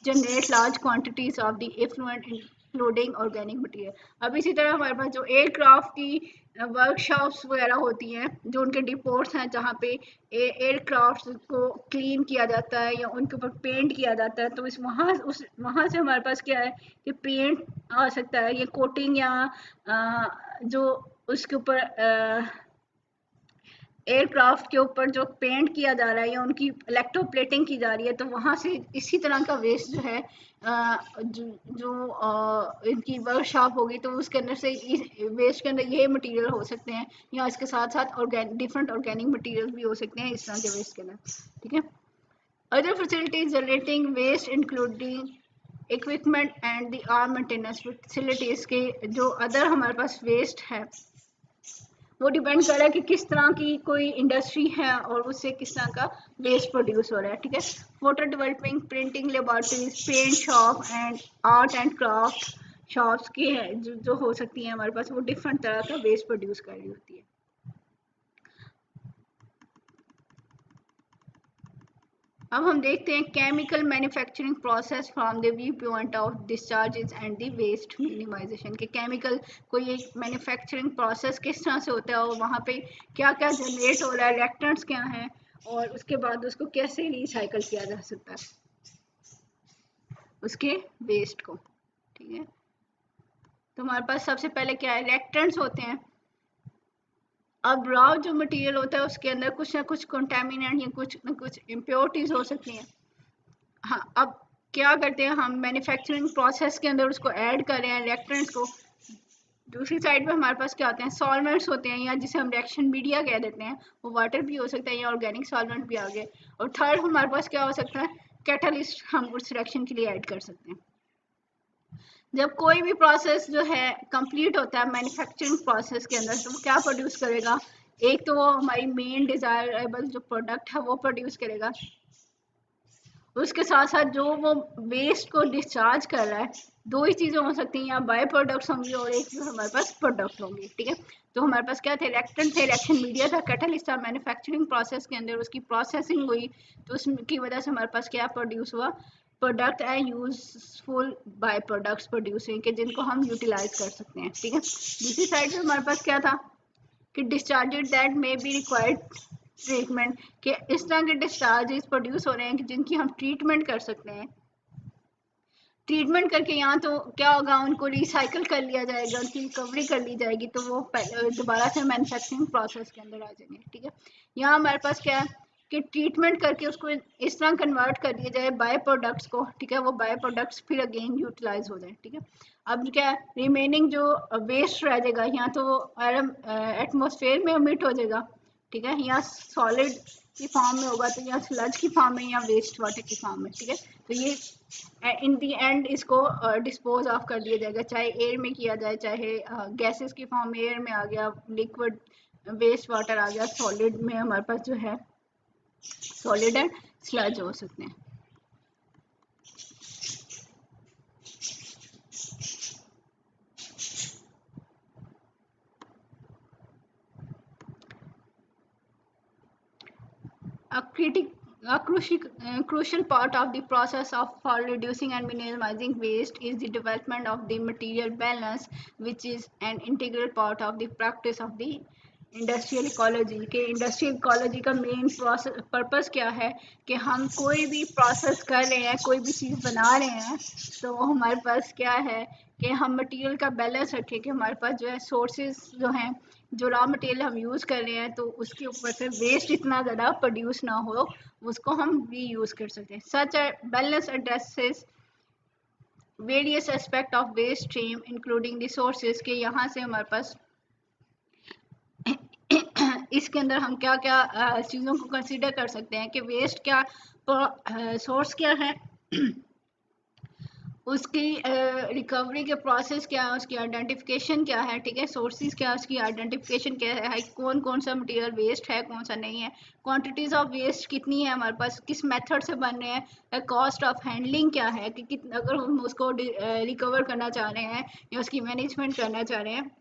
generate large quantities of the effluent including organic material। अब इसी तरह हमारे पास जो एयरक्राफ्ट की वर्कशॉप्स वगैरह होती हैं, जो उनके डिपोर्ट्स हैं जहाँ पे एयरक्राफ्ट को क्लीन किया जाता है या उनके ऊपर पेंट किया जाता है, तो इस वहाँ से हमारे पास क्या है कि पेंट आ सकता है या कोटिंग या जो उसके ऊपर एयरक्राफ्ट के ऊपर जो पेंट किया जा रहा है या उनकी इलेक्ट्रोप्लेटिंग की जा रही है, तो वहां से इसी तरह का वेस्ट जो है इनकी वर्कशॉप होगी तो उसके अंदर से वेस्ट के अंदर ये मटेरियल हो सकते हैं, या इसके साथ साथ डिफरेंट ऑर्गेनिक मटेरियल भी हो सकते हैं इस तरह के वेस्ट के अंदर, ठीक है। Other facilities generating waste including equipment and the arm maintenance facilities के जो अदर हमारे पास वेस्ट है वो डिपेंड कर रहा है कि किस तरह की कोई इंडस्ट्री है और उससे किस तरह का वेस्ट प्रोड्यूस हो रहा है, ठीक है। Photo developing, printing laboratories, paint shop and art and craft shops की है जो हो सकती है हमारे पास, वो डिफरेंट तरह का वेस्ट प्रोड्यूस कर रही होती है। अब हम देखते हैं chemical manufacturing process from the viewpoint of discharges and the waste minimization के केमिकल कोई एक मैन्युफैक्चरिंग प्रोसेस किस तरह से होता है और वहाँ पे क्या क्या जनरेट हो रहा है, रिएक्टेंट्स क्या हैं, और उसके बाद उसको कैसे रिसाइकल किया जा सकता है उसके वेस्ट को, ठीक है। तो हमारे पास सबसे पहले क्या है, रिएक्टेंट्स होते हैं। अब रॉ जो मटेरियल होता है उसके अंदर कुछ ना कुछ कंटेमिनेंट या कुछ ना कुछ इम्प्योरिटीज हो सकती हैं। हाँ, अब क्या करते हैं हम मैन्युफैक्चरिंग प्रोसेस के अंदर उसको ऐड कर रहे हैं रिएक्टेंट्स को। दूसरी साइड पे हमारे पास क्या होते हैं, सॉल्वेंट्स होते हैं, या जिसे हम रिएक्शन मीडिया कह देते हैं, वो वाटर भी हो सकता है या ऑर्गेनिक सॉल्वेंट भी आ गए। और थर्ड हमारे पास क्या हो सकता है, कैटलिस्ट हम उस रिएक्शन के लिए ऐड कर सकते हैं। जब कोई भी प्रोसेस जो है कंप्लीट होता है मैन्युफैक्चरिंग प्रोसेस के अंदर, तो वो क्या प्रोड्यूस करेगा, एक तो वो हमारी मेन डिजायरेबल जो प्रोडक्ट है वो प्रोड्यूस करेगा, उसके साथ साथ जो वो वेस्ट को डिस्चार्ज कर रहा है, दो ही चीज़ें हो सकती हैं, या बाय प्रोडक्ट्स होंगी और एक जो हमारे पास प्रोडक्ट होंगी, ठीक है। तो हमारे पास क्या थे, रिएक्टेंट थे, रिएक्शन मीडिया था, कैटलिस्ट था, मैन्युफैक्चरिंग प्रोसेस के अंदर उसकी प्रोसेसिंग हुई तो उसकी वजह से हमारे पास क्या प्रोड्यूस हुआ, प्रोडक्ट है यूजफुल बाय प्रोडक्ट्स प्रोड्यूस हुए कि जिनको हम यूटिलाइज कर सकते हैं, ठीक है। दूसरी साइड पे हमारे पास क्या था कि discharges that may be required treatment, कि इस तरह के डिस्चार्जेस प्रोड्यूस हो रहे हैं कि जिनकी हम ट्रीटमेंट कर सकते हैं। ट्रीटमेंट करके यहाँ तो क्या होगा, उनको रिसाइकल कर लिया जाएगा, उनकी रिकवरी कर ली जाएगी, तो वो दोबारा से मैन्युफैक्चरिंग प्रोसेस के अंदर आ जाएंगे, ठीक है। यहाँ हमारे पास क्या है कि ट्रीटमेंट करके उसको इस तरह कन्वर्ट कर दिया जाए बाय प्रोडक्ट्स को, ठीक है, वो बाय प्रोडक्ट्स फिर अगेन यूटिलाइज हो जाए, ठीक है। अब क्या है, रिमेनिंग जो वेस्ट रह जाएगा यहाँ तो वो एटमोसफेयर में अमिट हो जाएगा, ठीक है, यहाँ सॉलिड की फॉर्म में होगा, तो यहाँ स्लज की फॉर्म में या वेस्ट वाटर की फॉर्म में, ठीक है। तो ये इन दी एंड इसको डिस्पोज ऑफ कर दिया जाएगा, चाहे एयर में किया जाए, चाहे गैसेस की फॉर्म में एयर में आ गया, लिक्विड वेस्ट वाटर आ गया, सॉलिड में हमारे पास जो है सॉलिड एंड स्लज हो सकते हैं। A crucial part of the process of for reducing and minimizing waste is the development of the material balance, which is an integral part of the practice of the industrial ecology के। Industrial ecology का main process purpose क्या है कि हम कोई भी process कर रहे हैं, कोई भी चीज़ बना रहे हैं, तो हमारे पास क्या है कि हम मटेरियल का बैलेंस रखें, कि हमारे पास जो है सोर्सेज जो हैं, जो रॉ मटेरियल हम यूज़ कर रहे हैं, तो उसके ऊपर से वेस्ट इतना ज़्यादा प्रोड्यूस ना हो, उसको हम रीयूज़ कर सकते हैं। Such balance addresses various aspect of waste stream including the sources के। यहाँ से हमारे पास इसके अंदर हम क्या क्या चीज़ों को कंसीडर कर सकते हैं कि वेस्ट क्या सोर्स क्या है, उसकी रिकवरी के प्रोसेस क्या है, उसकी आइडेंटिफिकेशन क्या है, ठीक है, सोर्सेज क्या है, उसकी आइडेंटिफिकेशन क्या है, कौन कौन सा मटेरियल वेस्ट है, कौन सा नहीं है, क्वांटिटीज ऑफ वेस्ट कितनी है हमारे पास, किस मेथड से बन रहे हैं, कॉस्ट ऑफ हैंडलिंग क्या है, कि कितना अगर हम उसको रिकवर करना चाह रहे हैं या उसकी मैनेजमेंट करना चाह रहे हैं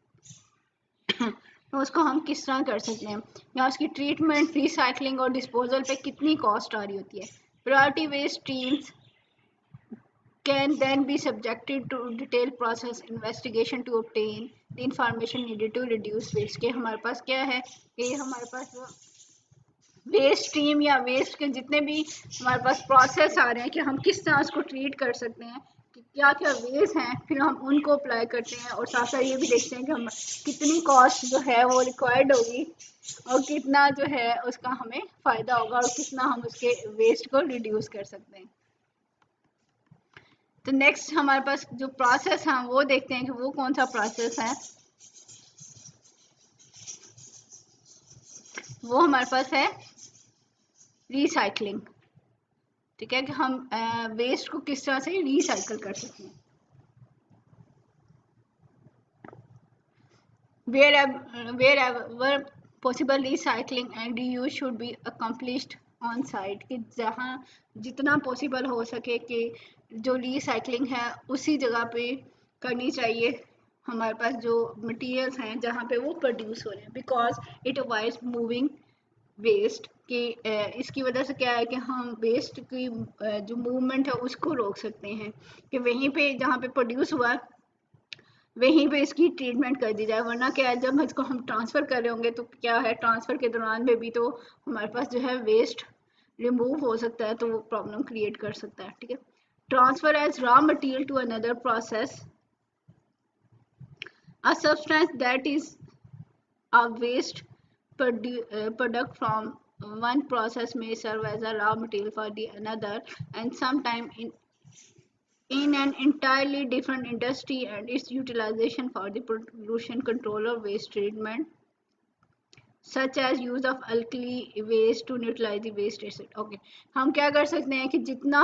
तो उसको हम किस तरह कर सकते हैं, या उसकी ट्रीटमेंट, रिसाइकलिंग और डिस्पोजल पे कितनी कॉस्ट आ रही होती है। Priority waste streams can then be subjected to detailed process investigation to obtain the information needed to reduce waste। के हमारे पास क्या है कि हमारे पास वेस्ट स्ट्रीम या वेस्ट के जितने भी हमारे पास प्रोसेस आ रहे हैं कि हम किस तरह उसको ट्रीट कर सकते हैं, कि क्या क्या वेज हैं, फिर हम उनको अप्लाई करते हैं और साथ साथ ये भी देखते हैं कि हम कितनी कॉस्ट जो है वो रिक्वायर्ड होगी और कितना जो है उसका हमें फ़ायदा होगा और कितना हम उसके वेस्ट को रिड्यूस कर सकते हैं। तो नेक्स्ट हमारे पास जो प्रोसेस है वो देखते हैं कि वो कौन सा प्रोसेस है। वो हमारे पास है रिसाइकलिंग। ठीक है, कि हम वेस्ट को किस तरह से रिसाइकल कर सकते हैं। Wherever possible, recycling and reuse should be accomplished on site, कि जहाँ जितना पॉसिबल हो सके कि जो रिसाइकलिंग है उसी जगह पे करनी चाहिए। हमारे पास जो मटेरियल्स हैं जहाँ पे वो प्रोड्यूस हो रहे हैं, because it avoids moving waste कि इसकी वजह से क्या है कि हम वेस्ट की जो मूवमेंट है उसको रोक सकते हैं, कि वहीं पे जहाँ पे प्रोड्यूस हुआ वहीं पे इसकी ट्रीटमेंट कर दी जाए। वरना क्या है, जब इसको हम ट्रांसफ़र कर रहे होंगे तो क्या है, ट्रांसफ़र के दौरान में भी तो हमारे पास जो है वेस्ट रिमूव हो सकता है, तो वो प्रॉब्लम क्रिएट कर सकता है। ठीक है, transfer as raw material to another process, a substance that is a waste product from one process may serve as a raw material for the another, and sometime in an entirely different industry, and its utilization for the pollution control or waste treatment, such as use of alkali waste to neutralize the waste acid. Okay, हम क्या कर सकते हैं कि जितना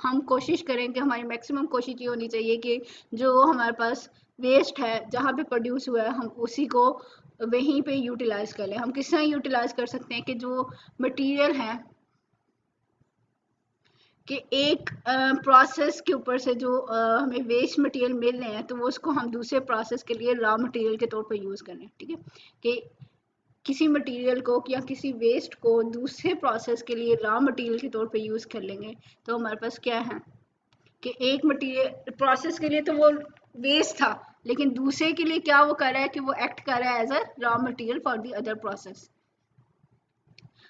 हम कोशिश करें कि हमारी मैक्सिमम कोशिश ये होनी चाहिए कि जो हमारे पास वेस्ट है जहाँ पे प्रोड्यूस हुआ है हम उसी को वहीं पे यूटिलाइज कर लें। हम किस तरह यूटिलाइज कर सकते हैं कि जो मटेरियल है कि एक प्रोसेस के ऊपर से जो हमें वेस्ट मटेरियल मिल रहे हैं तो वो उसको हम दूसरे प्रोसेस के लिए रॉ मटेरियल के तौर पर यूज़ करें। ठीक है, कि किसी मटेरियल को या किसी वेस्ट को दूसरे प्रोसेस के लिए रॉ मटेरियल के तौर पे यूज़ कर लेंगे, तो हमारे पास क्या है कि एक मटेरियल प्रोसेस के लिए तो वो वेस्ट था, लेकिन दूसरे के लिए क्या वो कर रहा है कि वो एक्ट कर रहा है as a raw material for the other process.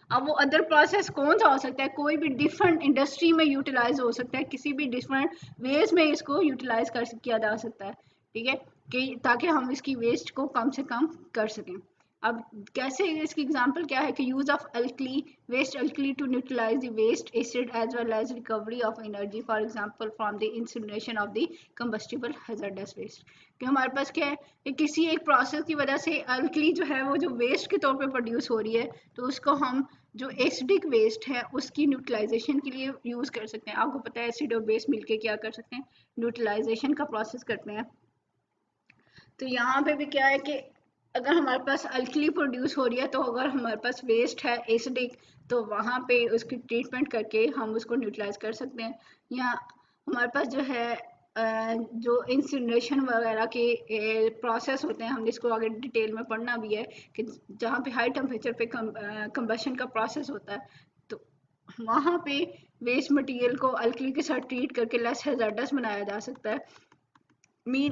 अब वो अदर प्रोसेस कौन सा हो सकता है, कोई भी डिफरेंट इंडस्ट्री में यूटिलाइज हो सकता है, किसी भी डिफरेंट वेज में इसको यूटिलाइज कर किया जा सकता है। ठीक है, कि ताकि हम इसकी वेस्ट को कम से कम कर सकें। अब कैसे, इसकी एग्जांपल क्या है कि use of alkali waste alkali to neutralise the waste acid as well as recovery of energy, for example from the incineration of the combustible hazardous waste. कि हमारे पास क्या है कि किसी एक प्रोसेस की वजह से अल्कली जो है वो जो वेस्ट के तौर पे प्रोड्यूस हो रही है, तो उसको हम जो एसिडिक वेस्ट है उसकी न्यूट्रलाइजेशन के लिए यूज़ कर सकते हैं। आपको पता है एसिड और बेस मिलके क्या कर सकते हैं, न्यूट्रलाइजेशन का प्रोसेस करते हैं। तो यहाँ पे भी क्या है कि अगर हमारे पास अल्कली प्रोड्यूस हो रही है, तो अगर हमारे पास वेस्ट है एसिडिक, तो वहाँ पे उसकी ट्रीटमेंट करके हम उसको न्यूट्रलाइज कर सकते हैं। या हमारे पास जो है जो इंसिनरेशन वगैरह के प्रोसेस होते हैं, हमने इसको आगे डिटेल में पढ़ना भी है कि जहाँ पे हाई टेम्परेचर पे कंबशन का प्रोसेस होता है, तो वहाँ पे वेस्ट मटेरियल को अल्कली के साथ ट्रीट करके लेस हैज़ार्डस बनाया जा सकता है।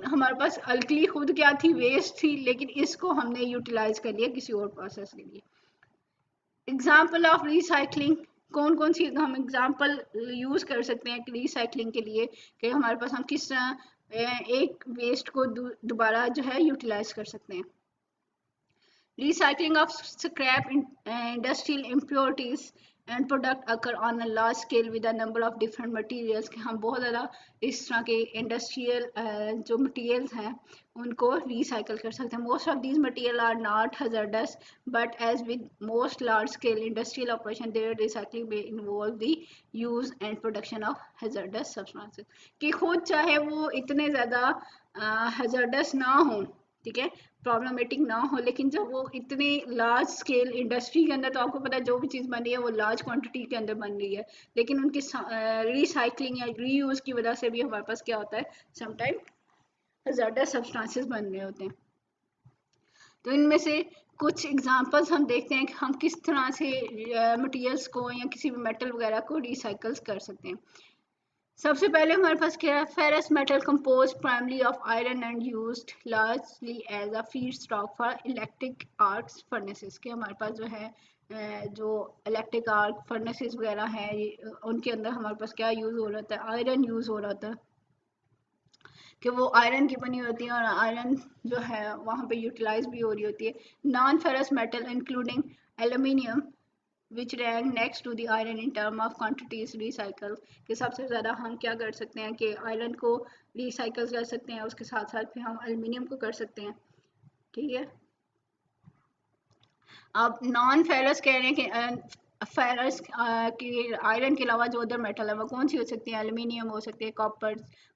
हमारे पास अल्कली खुद क्या थी, वेस्ट थी, लेकिन इसको हमने यूटिलाइज कर लिया किसी और प्रोसेस के लिए। एग्जाम्पल ऑफ रिसाइकलिंग, कौन कौन सी हम एग्जाम्पल यूज कर सकते हैं रिसाइकलिंग के लिए, कि हमारे पास हम किस तरह एक वेस्ट को दोबारा जो है यूटिलाइज कर सकते हैं। Recycling of scrap, industrial impurities and product occur on a large scale with a number of different materials, कि हम बहुत ज़्यादा इस तरह के इंडस्ट्रियल जो मटेरियल्स हैं उनको रिसाइकल कर सकते हैं। Most of these material are not hazardous, but as with most large scale industrial operation their recycling may involve the use and production of hazardous substances, कि खुद चाहे वो इतने ज़्यादा hazardous ना हो, ठीक है, प्रॉब्लमेटिक ना हो, लेकिन जब वो इतनी लार्ज स्केल इंडस्ट्री के अंदर, तो आपको पता है जो भी चीज़ बन रही है वो लार्ज क्वांटिटी के अंदर बन रही है, लेकिन उनकी रिसाइकलिंग या रीयूज की वजह से भी हमारे पास क्या होता है, समटाइम ज़्यादा सब्सटेंसेस बन रहे होते हैं। तो इनमें से कुछ एग्जांपल्स हम देखते हैं कि हम किस तरह से मटेरियल्स को या किसी भी मेटल वगैरह को रिसाइकल कर सकते हैं। सबसे पहले हमारे पास क्या है, ferrous metal compose primary of iron and used largely as a feed stock for electric arc furnaces, के हमारे पास जो है जो इलेक्ट्रिक आर्क फर्नेसेस वगैरह हैं उनके अंदर हमारे पास क्या यूज़ हो रहा था, आयरन यूज़ हो रहा था। कि वो आयरन की बनी होती है और आयरन जो है वहाँ पे यूटिलाइज भी हो रही होती है। Non ferrous metal including aluminium which rank next to the iron in term of quantities recycle, कि सबसे ज़्यादा हम क्या कर सकते हैं कि आयरन को रिसाइकल कर सकते हैं, उसके साथ साथ फिर हम एल्यूमिनियम को कर सकते हैं। ठीक है, अब नॉन फेरस कह रहे हैं कि फेरस की आयरन के अलावा जो अदर मेटल है वो कौन सी हो सकती है? एल्यूमिनियम हो सकती है,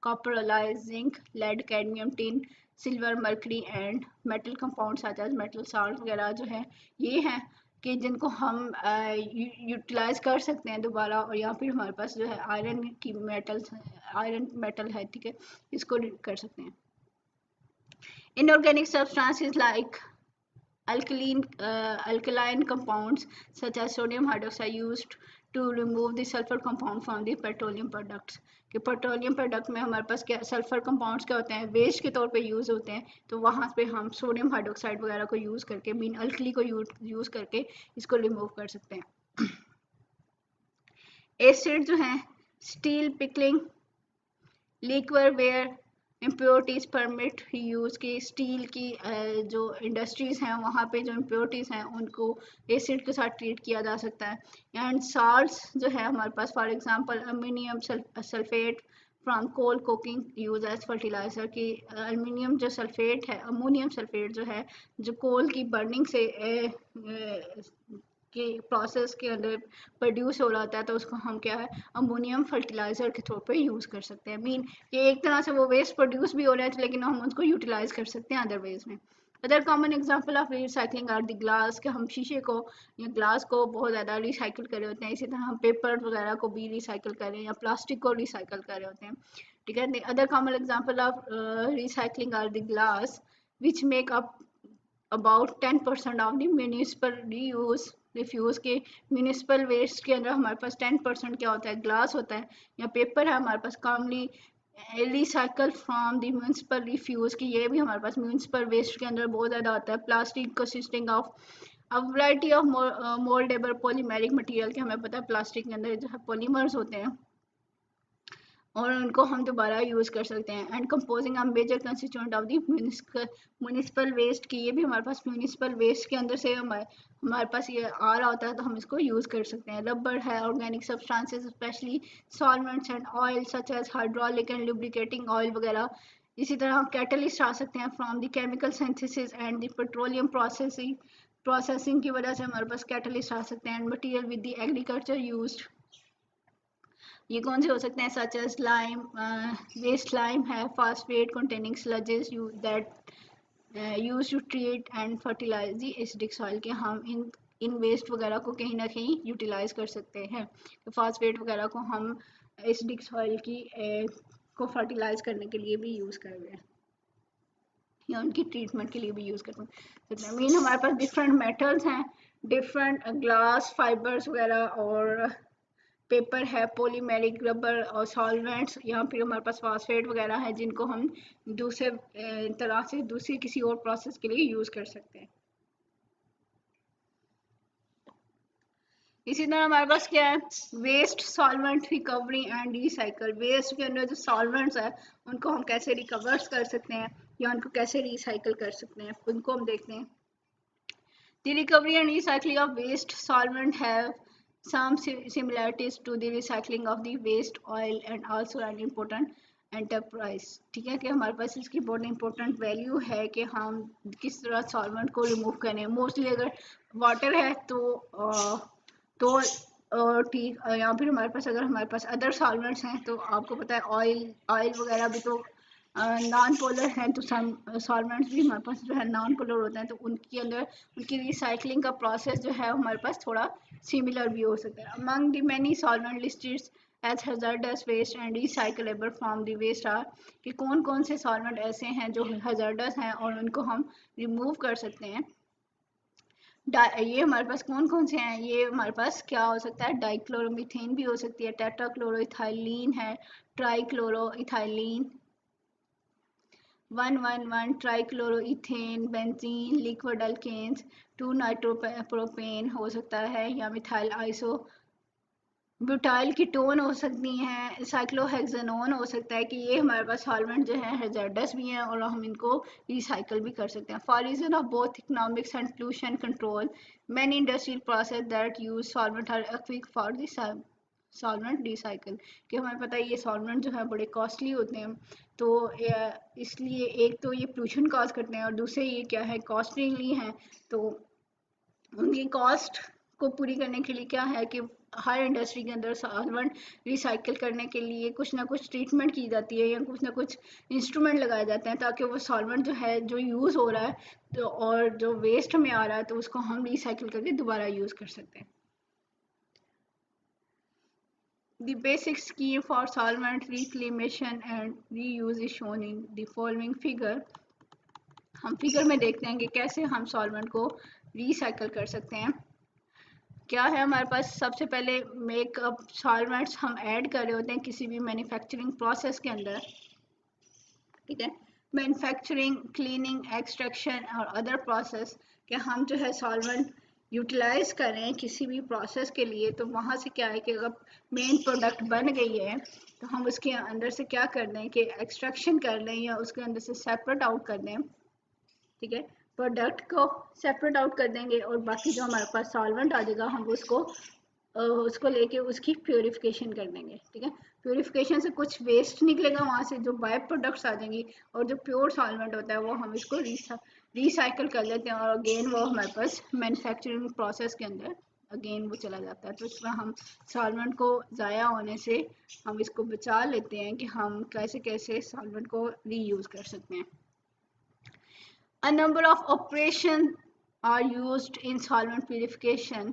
copper alloy, zinc, lead, cadmium, tin, silver, mercury and metal compound such as metal salt वगैरह जो है ये हैं कि जिनको हम यूटिलाइज कर सकते हैं दोबारा, और या फिर हमारे पास जो है आयरन मेटल है, ठीक है, इसको कर सकते हैं। Inorganic substances like alkaline compounds such as sodium hydroxide used to remove the sulfur compound from the petroleum products, कि पेट्रोलियम प्रोडक्ट में हमारे पास क्या सल्फर कंपाउंड्स क्या होते हैं, वेस्ट के तौर पे यूज़ होते हैं, तो वहाँ पे हम सोडियम हाइड्रोक्साइड वगैरह को यूज़ करके, मीन अल्कली को यूज़ करके इसको रिमूव कर सकते हैं। एसिड जो है steel pickling liquor where impurities permit use की, स्टील की जो इंडस्ट्रीज़ हैं वहाँ पे जो इम्प्योरिटीज़ हैं उनको एसिड के साथ ट्रीट किया जा सकता है। एंड साल्ट्स जो है हमारे पास for example ammonium sulphate from coal coking use as fertiliser, की अल्मीनियम जो सल्फेट है, अमोनियम सल्फेट जो है जो कोल की बर्निंग से के प्रोसेस के अंदर प्रोड्यूस हो रहा होता है, तो उसको हम क्या है अमोनियम फर्टिलाइज़र के तौर पे यूज़ कर सकते हैं। मीन ये एक तरह से वो वेस्ट प्रोड्यूस भी हो रहा है लेकिन हम उसको यूटिलाइज कर सकते हैं अदर वेज में। Other common example of recycling are the glass, के हम शीशे को या ग्लास को बहुत ज़्यादा रिसाइकिल कर रहे होते हैं, इसी तरह हम पेपर वगैरह को भी रिसाइकिल कर रहे हैं या प्लास्टिक को रिसाइकिल कर रहे होते हैं। ठीक है, other common example of recycling are the glass which make up about 10% of the municipal reuse refuse के। म्यूनिसिपल वेस्ट के अंदर हमारे पास 10% क्या होता है, ग्लास होता है या पेपर है हमारे पास, commonly recycle from the municipal refuse की, ये भी हमारे पास म्यूनिसिपल वेस्ट के अंदर बहुत ज़्यादा होता है। Plastic consisting of a variety of mouldable polymeric material, के हमें पता है प्लास्टिक के अंदर जो है पॉलीमर्स होते हैं और उनको हम दोबारा यूज़ कर सकते हैं। And composing a major constituent of the municipal waste की, ये भी हमारे पास म्यूनिसिपल वेस्ट के अंदर से हमारे पास ये आ रहा होता है, तो हम इसको यूज़ कर सकते हैं। रबर है, organic substances especially solvents and oil such as hydraulic and lubricating oil वगैरह। इसी तरह हम कैटलिस्ट आ सकते हैं from the chemical synthesis and the petroleum processing की वजह से हमारे पास कैटलिस्ट आ सकते हैं। And material with the agriculture used, ये कौन से हो सकते हैं, such as lime, waste lime है, phosphate containing sludges that use to treat and fertilise the acidic soil, के हम इन वेस्ट वगैरह को कहीं ना कहीं यूटिलाइज कर सकते हैं। तो फास्फेट वगैरह को हम एसिडिक सॉइल की को फर्टिलाइज करने के लिए भी यूज़ कर रहे हैं या उनकी ट्रीटमेंट के लिए भी यूज़ कर सकते हैं। मीन हमारे पास डिफरेंट मेटल्स हैं, डिफरेंट ग्लास फाइबर्स वगैरह और पेपर है, पॉलीमेरिक रबर और सॉल्वेंट्स, यहाँ फिर हमारे पास फास्फेट वगैरह है जिनको हम दूसरे तरह से दूसरी किसी और प्रोसेस के लिए यूज़ कर सकते हैं। इसी तरह हमारे पास क्या है, waste solvent recovery and recycle. Waste के अंदर जो सॉल्वेंट्स है उनको हम कैसे रिकवर कर सकते हैं या उनको कैसे रिसाइकल कर सकते हैं, उनको हम देखते हैं। The recovery and recycling of waste solvent have some similarities to the recycling of the waste oil and also an important enterprise। ठीक है, कि हमारे पास इसकी बहुत इंपॉर्टेंट वैल्यू है कि हम किस तरह सॉल्वेंट को रिमूव करें। मोस्टली अगर वाटर है तो ठीक, या फिर हमारे पास अगर हमारे पास अदर सॉल्वेंट्स हैं तो आपको पता है ऑयल वगैरह भी तो नॉन पोलर हैं, तो सॉल्वेंट्स भी हमारे पास जो है नॉन पोलर होते हैं, तो उनके अंदर उनकी रिसाइकलिंग का प्रोसेस जो है हमारे पास थोड़ा सिमिलर भी हो सकता है। Among the many solvent listed as hazardous waste and recyclable from the waste are, कि कौन कौन से सॉल्वेंट ऐसे हैं जो हजार्डस हैं और उनको हम रिमूव कर सकते हैं। ये हमारे पास कौन कौन से हैं, ये हमारे पास क्या हो सकता है, डाइक्लोरोमीथेन भी हो सकती है, टेट्राक्लोरोइथाइलीन है, ट्राइक्लोरोइथाइलीन, 111 ट्राइक्लोरोइथेन, बेंजीन, लिक्विड अल्केन्स, 2 नाइट्रोप्रोपेन हो सकता है, या मिथाइल आइसो ब्यूटाइल कीटोन हो सकती हैं, साइक्लोहेक्सेनोन हो सकता है कि ये हमारे पास सॉल्वेंट जो है हैज़ार्डस भी हैं और हम इनको रिसाइकल भी कर सकते हैं। For reason of both economics and pollution control many industrial process that use solvent are quick for the solvent recycle. कि हमें पता है ये सॉल्वेंट जो है बड़े कॉस्टली होते हैं, तो इसलिए एक तो ये पोल्यूशन कॉज करते हैं और दूसरे ये क्या है कॉस्टली हैं, तो उनकी कॉस्ट को पूरी करने के लिए क्या है कि हर इंडस्ट्री के अंदर सॉल्वेंट रिसाइकिल करने के लिए कुछ ना कुछ ट्रीटमेंट की जाती है या कुछ ना कुछ इंस्ट्रूमेंट लगाए जाते हैं ताकि वो सॉल्वेंट जो है जो यूज़ हो रहा है तो और जो वेस्ट में आ रहा है तो उसको हम रिसाइकिल करके दोबारा यूज़ कर सकते हैं। The basic scheme for solvent reclamation and reuse is shown in the following figure। हम फिगर में देखते हैं कि कैसे हम सॉल्वेंट को रिसाइकिल कर सकते हैं। क्या है हमारे पास, सबसे पहले मेकअप सॉल्वेंट्स हम ऐड कर रहे होते हैं किसी भी मैन्युफैक्चरिंग प्रोसेस के अंदर, ठीक है। मैन्युफैक्चरिंग, क्लीनिंग, एक्सट्रैक्शन और अदर प्रोसेस के हम जो है सॉल्वेंट यूटिलाइज कर रहे हैं किसी भी प्रोसेस के लिए, तो वहाँ से क्या है कि अगर मेन प्रोडक्ट बन गई है तो हम उसके अंदर से क्या कर दें कि एक्सट्रैक्शन कर लें या उसके अंदर से सेपरेट आउट कर दें, ठीक है। प्रोडक्ट को सेपरेट आउट कर देंगे और बाकी जो हमारे पास सॉल्वेंट आ जाएगा हम उसको लेके उसकी प्योरिफिकेशन कर देंगे, ठीक है। प्योरिफिकेशन से कुछ वेस्ट निकलेगा वहाँ से, जो बाय प्रोडक्ट्स आ जाएंगी और जो प्योर सॉल्वेंट होता है वो हम इसको रिसाइकल कर लेते हैं और अगेन वो हमारे पास मैन्युफैक्चरिंग प्रोसेस के अंदर अगेन वो चला जाता है। तो इस तरह हम सॉल्वेंट को ज़ाया होने से हम इसको बचा लेते हैं कि हम कैसे कैसे सॉल्वेंट को रीयूज़ कर सकते हैं। A number of operations are used in solvent purification।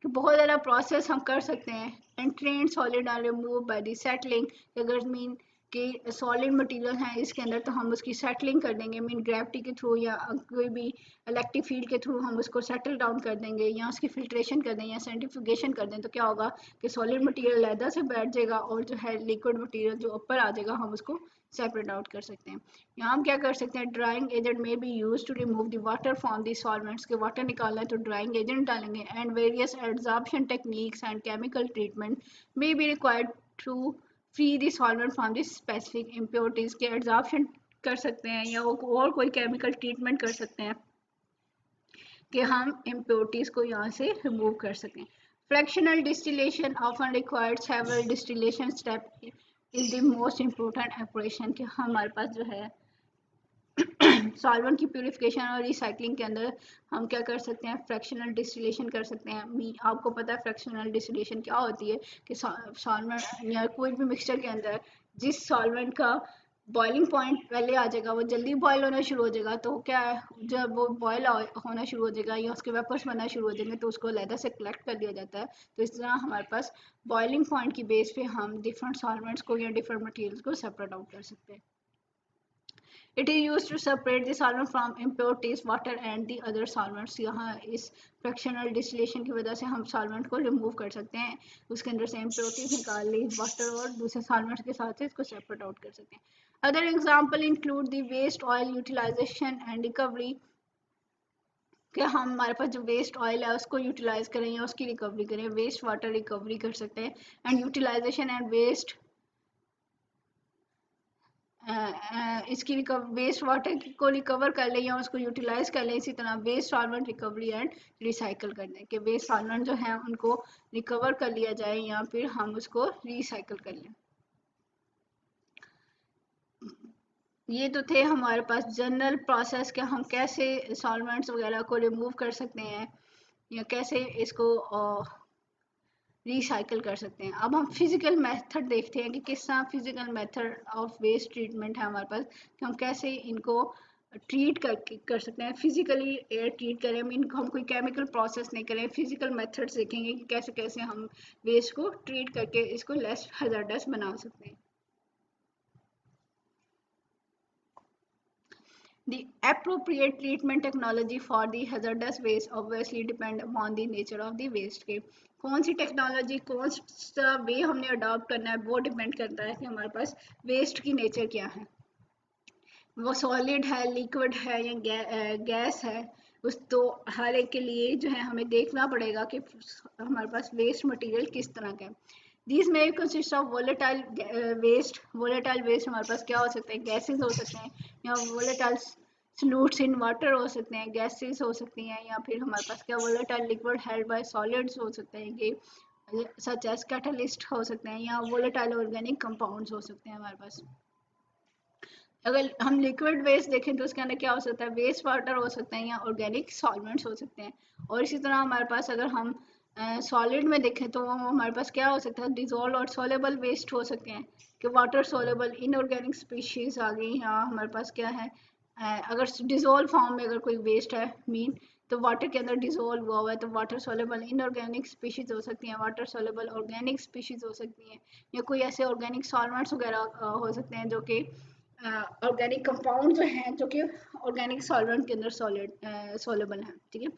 कि बहुत ज़्यादा प्रोसेस हम कर सकते हैं। Entrained solid are remove by the settling, अगर मीन कि सॉलिड मटेरियल है इसके अंदर तो हम उसकी सेटलिंग कर देंगे, मीन ग्रेविटी के थ्रू या कोई भी इलेक्ट्रिक फील्ड के थ्रू हम उसको सेटल डाउन कर देंगे या उसकी फिल्ट्रेशन कर दें या सेंट्रीफ्यूगेशन कर दें, तो क्या होगा कि सॉलिड मटेरियल लैदा से बैठ जाएगा और जो है लिक्विड मटेरियल जो ऊपर आ जाएगा हम उसको सेपरेट आउट कर सकते हैं। यहाँ हम क्या कर सकते हैं, drying agent may be use to remove the water from the solvents, के वाटर निकालना है तो ड्राइंग एजेंट डालेंगे। And various adsorption techniques and chemical treatment may be required to free the solvent from the specific impurities, के adsorption कर सकते हैं या और कोई केमिकल ट्रीटमेंट कर सकते हैं कि हम इम्प्योरिटीज को यहाँ से रिमूव कर सकें। Fractional distillation often required several distillation step is the most important operation, कि हमारे पास जो है सॉल्वेंट की प्यूरिफिकेशन और रिसाइकलिंग के अंदर हम क्या कर सकते हैं, फ्रैक्शनल डिस्टिलेशन कर सकते हैं। आपको पता है फ्रैक्शनल डिस्टिलेशन क्या होती है कि सॉल्वेंट या कोई भी मिक्सचर के अंदर जिस सॉल्वेंट का बॉइलिंग पॉइंट पहले आ जाएगा वो जल्दी बॉयल होना शुरू हो जाएगा, तो क्या है जब वो बॉयल होना शुरू हो जाएगा या उसके वेपर्स बनना शुरू हो जाएंगे तो उसको अलग से कलेक्ट कर लिया जाता है। तो इस तरह हमारे पास बॉइलिंग पॉइंट की बेस पे हम डिफरेंट सॉल्वेंट्स को या डिफरेंट मटेरियल्स को सेपरेट आउट कर सकते हैं। It is used to separate the solvent from impurities, water and the other solvents। यहाँ इस fractional distillation की वजह से हम solvent को remove कर सकते हैं, उसके अंदर से impurities निकाल ली, water और दूसरे solvents के साथ इसको separate out कर सकते हैं। Other example include the waste oil utilization and recovery, कि हम हमारे पास जो वेस्ट ऑयल है उसको यूटिलाइज करें या उसकी रिकवरी करें, वेस्ट वाटर रिकवरी कर सकते हैं। एंड यूटिलाइजेशन एंड वेस्ट इसकी वेस्ट वाटर को रिकवर कर लें या उसको यूटिलाइज कर लें। इसी तरह waste solvent recovery and recycle कर दें कि वेस्ट सॉल्वेंट जो है उनको रिकवर कर लिया जाए या फिर हम उसको रिसाइकल कर लें। ये तो थे हमारे पास जनरल प्रोसेस के हम कैसे सॉल्वेंट्स वगैरह को रिमूव कर सकते हैं या कैसे इसको रिसाइकिल कर सकते हैं। अब हम फिजिकल मेथड देखते हैं कि किस तरह physical method of waste treatment है हमारे पास, कि हम कैसे इनको ट्रीट कर सकते हैं। फिजिकली एयर ट्रीट करें, मीन हम कोई केमिकल प्रोसेस नहीं करें, फिजिकल मेथड्स देखेंगे कि कैसे कैसे हम वेस्ट को ट्रीट करके इसको लेस हैज़ार्डस बना सकते हैं। The appropriate treatment technology for the hazardous waste obviously depend upon the nature of the waste के कौन सी टेक्नोलॉजी कौन सा वे हमने अडॉप्ट करना है वो डिपेंड करता है कि हमारे पास वेस्ट की नेचर क्या है, वो सॉलिड है, लिक्विड है या गैस है। उस तो हर एक के लिए जो है हमें देखना पड़ेगा कि हमारे पास वेस्ट मटेरियल किस तरह का है। These may consist of volatile waste. Volatile waste हमारे पास क्या हो सकते हैं, गैसेस हो सकते हैं, या volatile solutes in water हो सकते हैं, गैसेस हो सकती हैं, या फिर हमारे पास क्या volatile liquid held by solids हो सकते हैं कि सच एज कैटलिस्ट हो सकते हैं, या volatile organic compounds हो सकते हैं हमारे पास। अगर हम लिक्विड वेस्ट देखें तो उसके अंदर क्या हो सकता है, वेस्ट वाटर हो सकते हैं या ऑर्गेनिक सॉल्वेंट्स हो सकते हैं। और इसी तरह हमारे पास अगर हम सॉलिड में देखें तो हमारे पास क्या हो सकता है, डिजोल्व और सोलेबल वेस्ट हो सकते हैं कि वाटर सोलेबल इनऑर्गेनिक स्पीशीज आ गई। यहाँ हमारे पास क्या है, अगर डिजोल्व फॉर्म में अगर कोई वेस्ट है मीन तो वाटर के अंदर डिजोल्व हुआ हुआ है, तो वाटर सोलेबल इनऑर्गेनिक स्पीशीज हो सकती हैं, वाटर सोलेबल ऑर्गेनिक स्पीशीज हो सकती हैं, या कोई ऐसे ऑर्गेनिक सॉल्वेंट्स वगैरह हो सकते हैं जो कि ऑर्गेनिक कंपाउंड जो हैं जो कि ऑर्गेनिक सॉल्वेंट के अंदर सॉलिड सोलेबल हैं। ठीक है,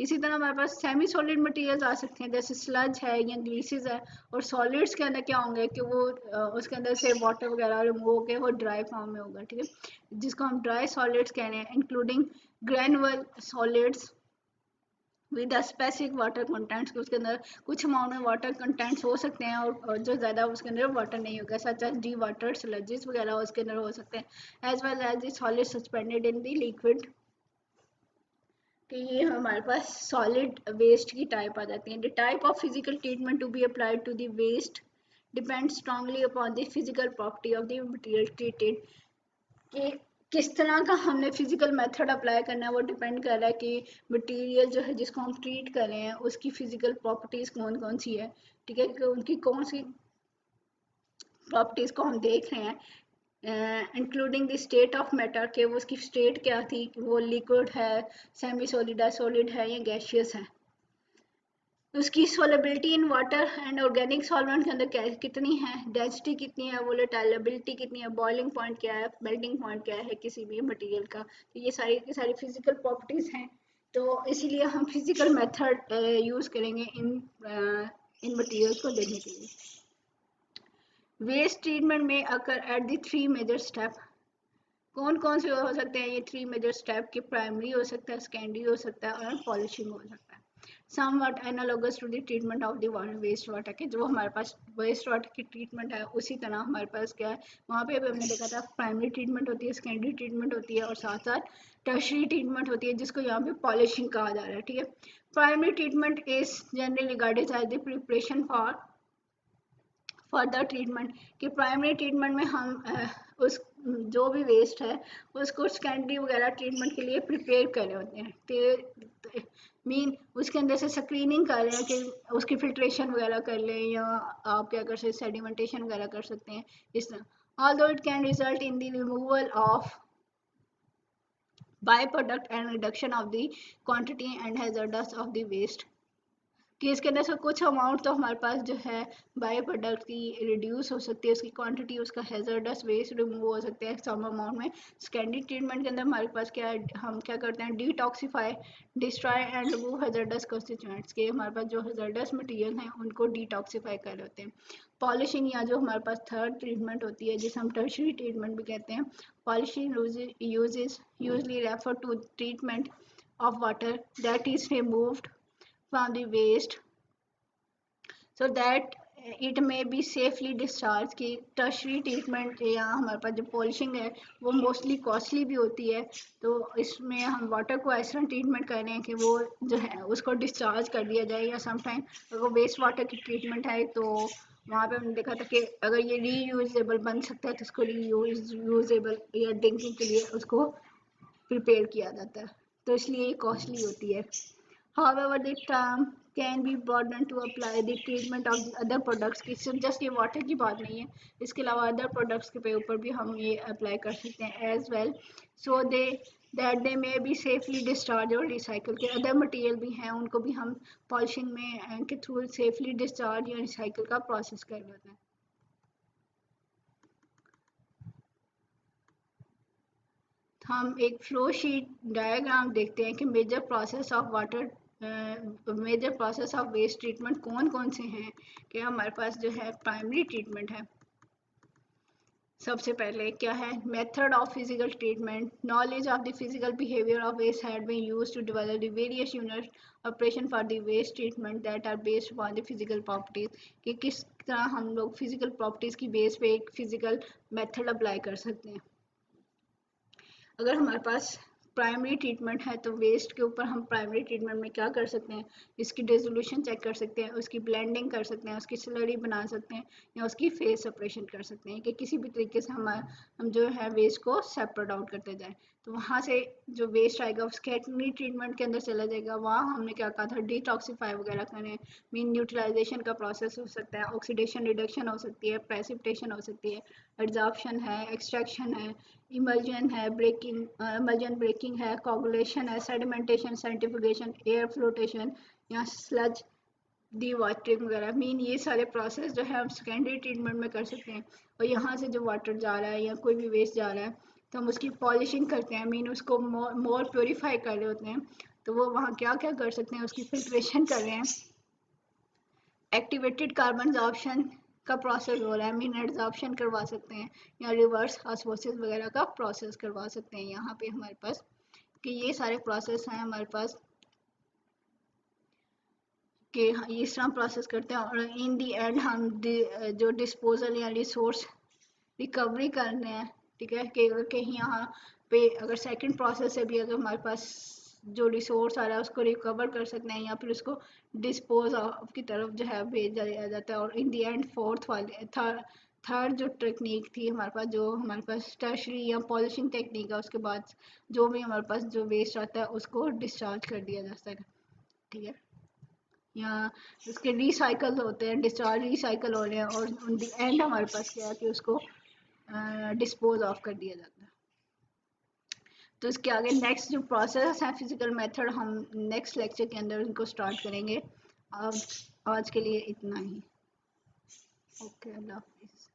इसी तरह हमारे पास सेमी सॉलिड मटेरियल्स आ सकते हैं जैसे स्लज है या ग्रीसेस है। और सॉलिड्स के अंदर क्या होंगे कि वो उसके अंदर से वाटर वगैरह रिमूव होकर वो ड्राई फॉर्म में होगा। ठीक है, जिसको हम ड्राई सॉलिड्स कह रहे हैं, including granular solids with specific water contents, कि उसके अंदर कुछ अमाउंट में वाटर कंटेंट्स हो सकते हैं और जो ज़्यादा उसके अंदर वाटर नहीं होगा, such as the water sludges वगैरह उसके अंदर हो सकते हैं, as well as the solid suspended in the liquid. कि ये हमारे पास सॉलिड वेस्ट की टाइप आ जाती है। The type of physical treatment to be applied to the waste depend strongly upon the physical property of the material treated, कि किस तरह का हमने फिजिकल मेथड अप्लाई करना है वो डिपेंड कर रहा है कि मटेरियल जो है जिसको हम ट्रीट कर रहे हैं उसकी फिजिकल प्रॉपर्टीज कौन कौन सी है। ठीक है, कि उनकी कौन सी प्रॉपर्टीज को हम देख रहे हैं, including the state of matter, के वो उसकी स्टेट क्या थी, वो लिक्विड है, सेमी सॉलिड है, सॉलिड है या गैशियस है, उसकी solubility in water and organic solvent के अंदर कितनी है, डेंसिटी कितनी है, वोलेटिलिटी कितनी है, बॉइलिंग पॉइंट क्या है, मेल्टिंग पॉइंट क्या है किसी भी मटेरियल का। तो ये सारी की सारी फिजिकल प्रॉपर्टीज हैं, तो इसीलिए हम फिजिकल मेथड यूज करेंगे इन मटेरियल्स को देखने के लिए। वेस्ट ट्रीटमेंट में occur at the three major step, कौन कौन से हो सकते हैं ये थ्री मेजर स्टेप, के प्राइमरी हो सकता है, सेकेंडरी हो सकता है और पॉलिशिंग हो सकता है। Somewhat analogous to the treatment of the water, waste water के जो हमारे पास वेस्ट वाटर की ट्रीटमेंट है उसी तरह हमारे पास क्या है, वहाँ पे भी हमने देखा था प्राइमरी ट्रीटमेंट होती है, सेकेंडरी ट्रीटमेंट होती है और साथ साथ टर्शरी ट्रीटमेंट होती है जिसको यहाँ पे पॉलिशिंग कहा जा रहा है। ठीक है, primary treatment is generally regarded as the preparation for further treatment, कि प्राइमरी ट्रीटमेंट में हम उस जो भी वेस्ट है उसको सेकेंडरी वगैरह ट्रीटमेंट के लिए प्रिपेयर कर रहे होते हैं, मीन उसके अंदर से स्क्रीनिंग कर रहे हैं कि उसकी फिल्ट्रेशन वगैरह कर लें, या आप क्या कर सकते हैं सेडिमेंटेशन वगैरह कर सकते हैं इस तरह। Although it can result in the removal of by product and reduction of the quantity and hazardous of the waste, कि इसके अंदर से कुछ अमाउंट तो हमारे पास जो है बायो प्रोडक्ट की रिड्यूस हो सकती है, उसकी क्वांटिटी, उसका हैजर्डस वेस्ट रिमूव हो सकते हैं सम अमाउंट में। सेकेंडरी ट्रीटमेंट के अंदर हमारे पास क्या है, हम क्या करते हैं detoxify, destroy and remove hazardous constituents, के हमारे पास जो हैजर्डस मटेरियल हैं उनको डिटॉक्सीफाई कर होते हैं। पॉलिशिंग या जो हमारे पास थर्ड ट्रीटमेंट होती है जिसे हम टर्शरी ट्रीटमेंट भी कहते हैं, polishing uses usually refer to treatment of water that is removed from the waste so that it may be safely discharged, की टर्शरी ट्रीटमेंट या हमारे पास जो पॉलिशिंग है वो मोस्टली कॉस्टली भी होती है, तो इसमें हम वाटर को ऐसा ट्रीटमेंट कर रहे हैं कि वो जो है उसको डिस्चार्ज कर दिया जाए, या समटाइम अगर वेस्ट वाटर की ट्रीटमेंट है तो वहाँ पे हमने देखा था कि अगर ये रीयूजेबल बन सकता है तो उसको रीयूजेबल या ड्रिंकिंग के लिए उसको प्रिपेयर किया जाता है, तो इसलिए ये कॉस्टली होती है। However, the term can be broadened to apply the treatment of the other products, कि सिर्फ जस्ट ये वाटर की बात नहीं है, इसके अलावा अदर प्रोडक्ट्स के ऊपर भी हम ये अप्लाई कर सकते हैं as well, so they that they may be safely discharge और रिसाइकल, के अदर मटेरियल भी हैं उनको भी हम पॉलिशिंग में के थ्रू सेफली डिस्चार्ज या रिसाइकल का प्रोसेस कर लेते हैं। हम एक फ्लो शीट डायग्राम देखते हैं कि major process of water major process of waste treatment कौन कौन से हैं, कि हमारे पास जो है प्राइमरी ट्रीटमेंट है, सबसे पहले क्या है, method of physical treatment, knowledge of the physical behaviour of waste had been used to develop the various unit operation for the waste treatment that are based upon the physical properties, कि किस तरह हम लोग physical properties की base पे एक physical method apply कर सकते हैं। अगर हमारे पास प्राइमरी ट्रीटमेंट है तो वेस्ट के ऊपर हम प्राइमरी ट्रीटमेंट में क्या कर सकते हैं, इसकी डिसोल्यूशन चेक कर सकते हैं, उसकी ब्लेंडिंग कर सकते हैं, उसकी स्लरी बना सकते हैं, या उसकी फेस सेपरेशन कर सकते हैं, कि किसी भी तरीके से हम जो है वेस्ट को सेपरेट आउट करते जाएं। तो वहाँ से जो वेस्ट आएगा सेकेंडरी ट्रीटमेंट के अंदर चला जाएगा। वहाँ हमने क्या कहा था, डिटॉक्सीफाई वगैरह करें, मीन न्यूट्रलाइजेशन का प्रोसेस हो सकता है, ऑक्सीडेशन रिडक्शन हो सकती है, प्रेसिपिटेशन हो सकती है, एब्जॉर्प्शन है, एक्सट्रैक्शन है, इमल्जन है, ब्रेकिंग इमल्जन ब्रेकिंग है, कोगुलेशन है, सेडिमेंटेशन, सेंट्रीफ्यूगेशन, एयर फ्लोटेशन या स्लज डी वाटरिंग वगैरह, मीन ये सारे प्रोसेस जो है हम सेकेंडरी ट्रीटमेंट में कर सकते हैं। और यहाँ से जो वाटर जा रहा है या कोई भी वेस्ट जा रहा है तो हम उसकी पॉलिशिंग करते हैं, मीन उसको मोर प्योरीफाई कर रहे होते हैं। तो वो वहाँ क्या क्या कर सकते हैं, उसकी फिल्ट्रेशन कर रहे हैं, एक्टिवेटेड कार्बन एब्जॉर्प्शन का प्रोसेस हो रहा है, मीन एब्जॉर्प्शन करवा सकते हैं, या रिवर्स ऑस्मोसिस वगैरह का प्रोसेस करवा सकते हैं। यहाँ पे हमारे पास कि ये सारे प्रोसेस हैं हमारे पास, कि इस तरह प्रोसेस करते हैं। और इन दी एंड हम जो डिस्पोजल या रिसोर्स रिकवरी करने हैं, ठीक है, कि अगर कहीं यहाँ पे अगर सेकंड प्रोसेस से भी अगर हमारे पास जो रिसोर्स आ रहा है उसको रिकवर कर सकते हैं, या फिर उसको डिस्पोज ऑफ की तरफ जो है भेजा जाता है। और इन दी एंड फोर्थ वाले थर्ड जो टेक्निक थी हमारे पास, जो हमारे पास टर्शरी या पॉलिशिंग टेक्निक है, उसके बाद जो भी हमारे पास जो वेस्ट आता है उसको डिस्चार्ज कर दिया जाता है, ठीक है, या उसके रिसाइकल होते हैं, डिस्चार्ज रिसाइकल हो रहे हैं, और उन दी एंड हमारे पास क्या है कि उसको डिस्पोज ऑफ कर दिया जाता है। तो इसके आगे नेक्स्ट जो प्रोसेस है फिजिकल मेथड, हम नेक्स्ट लेक्चर के अंदर उनको स्टार्ट करेंगे। अब आज के लिए इतना ही। ओके, अल्लाह हाफिज़।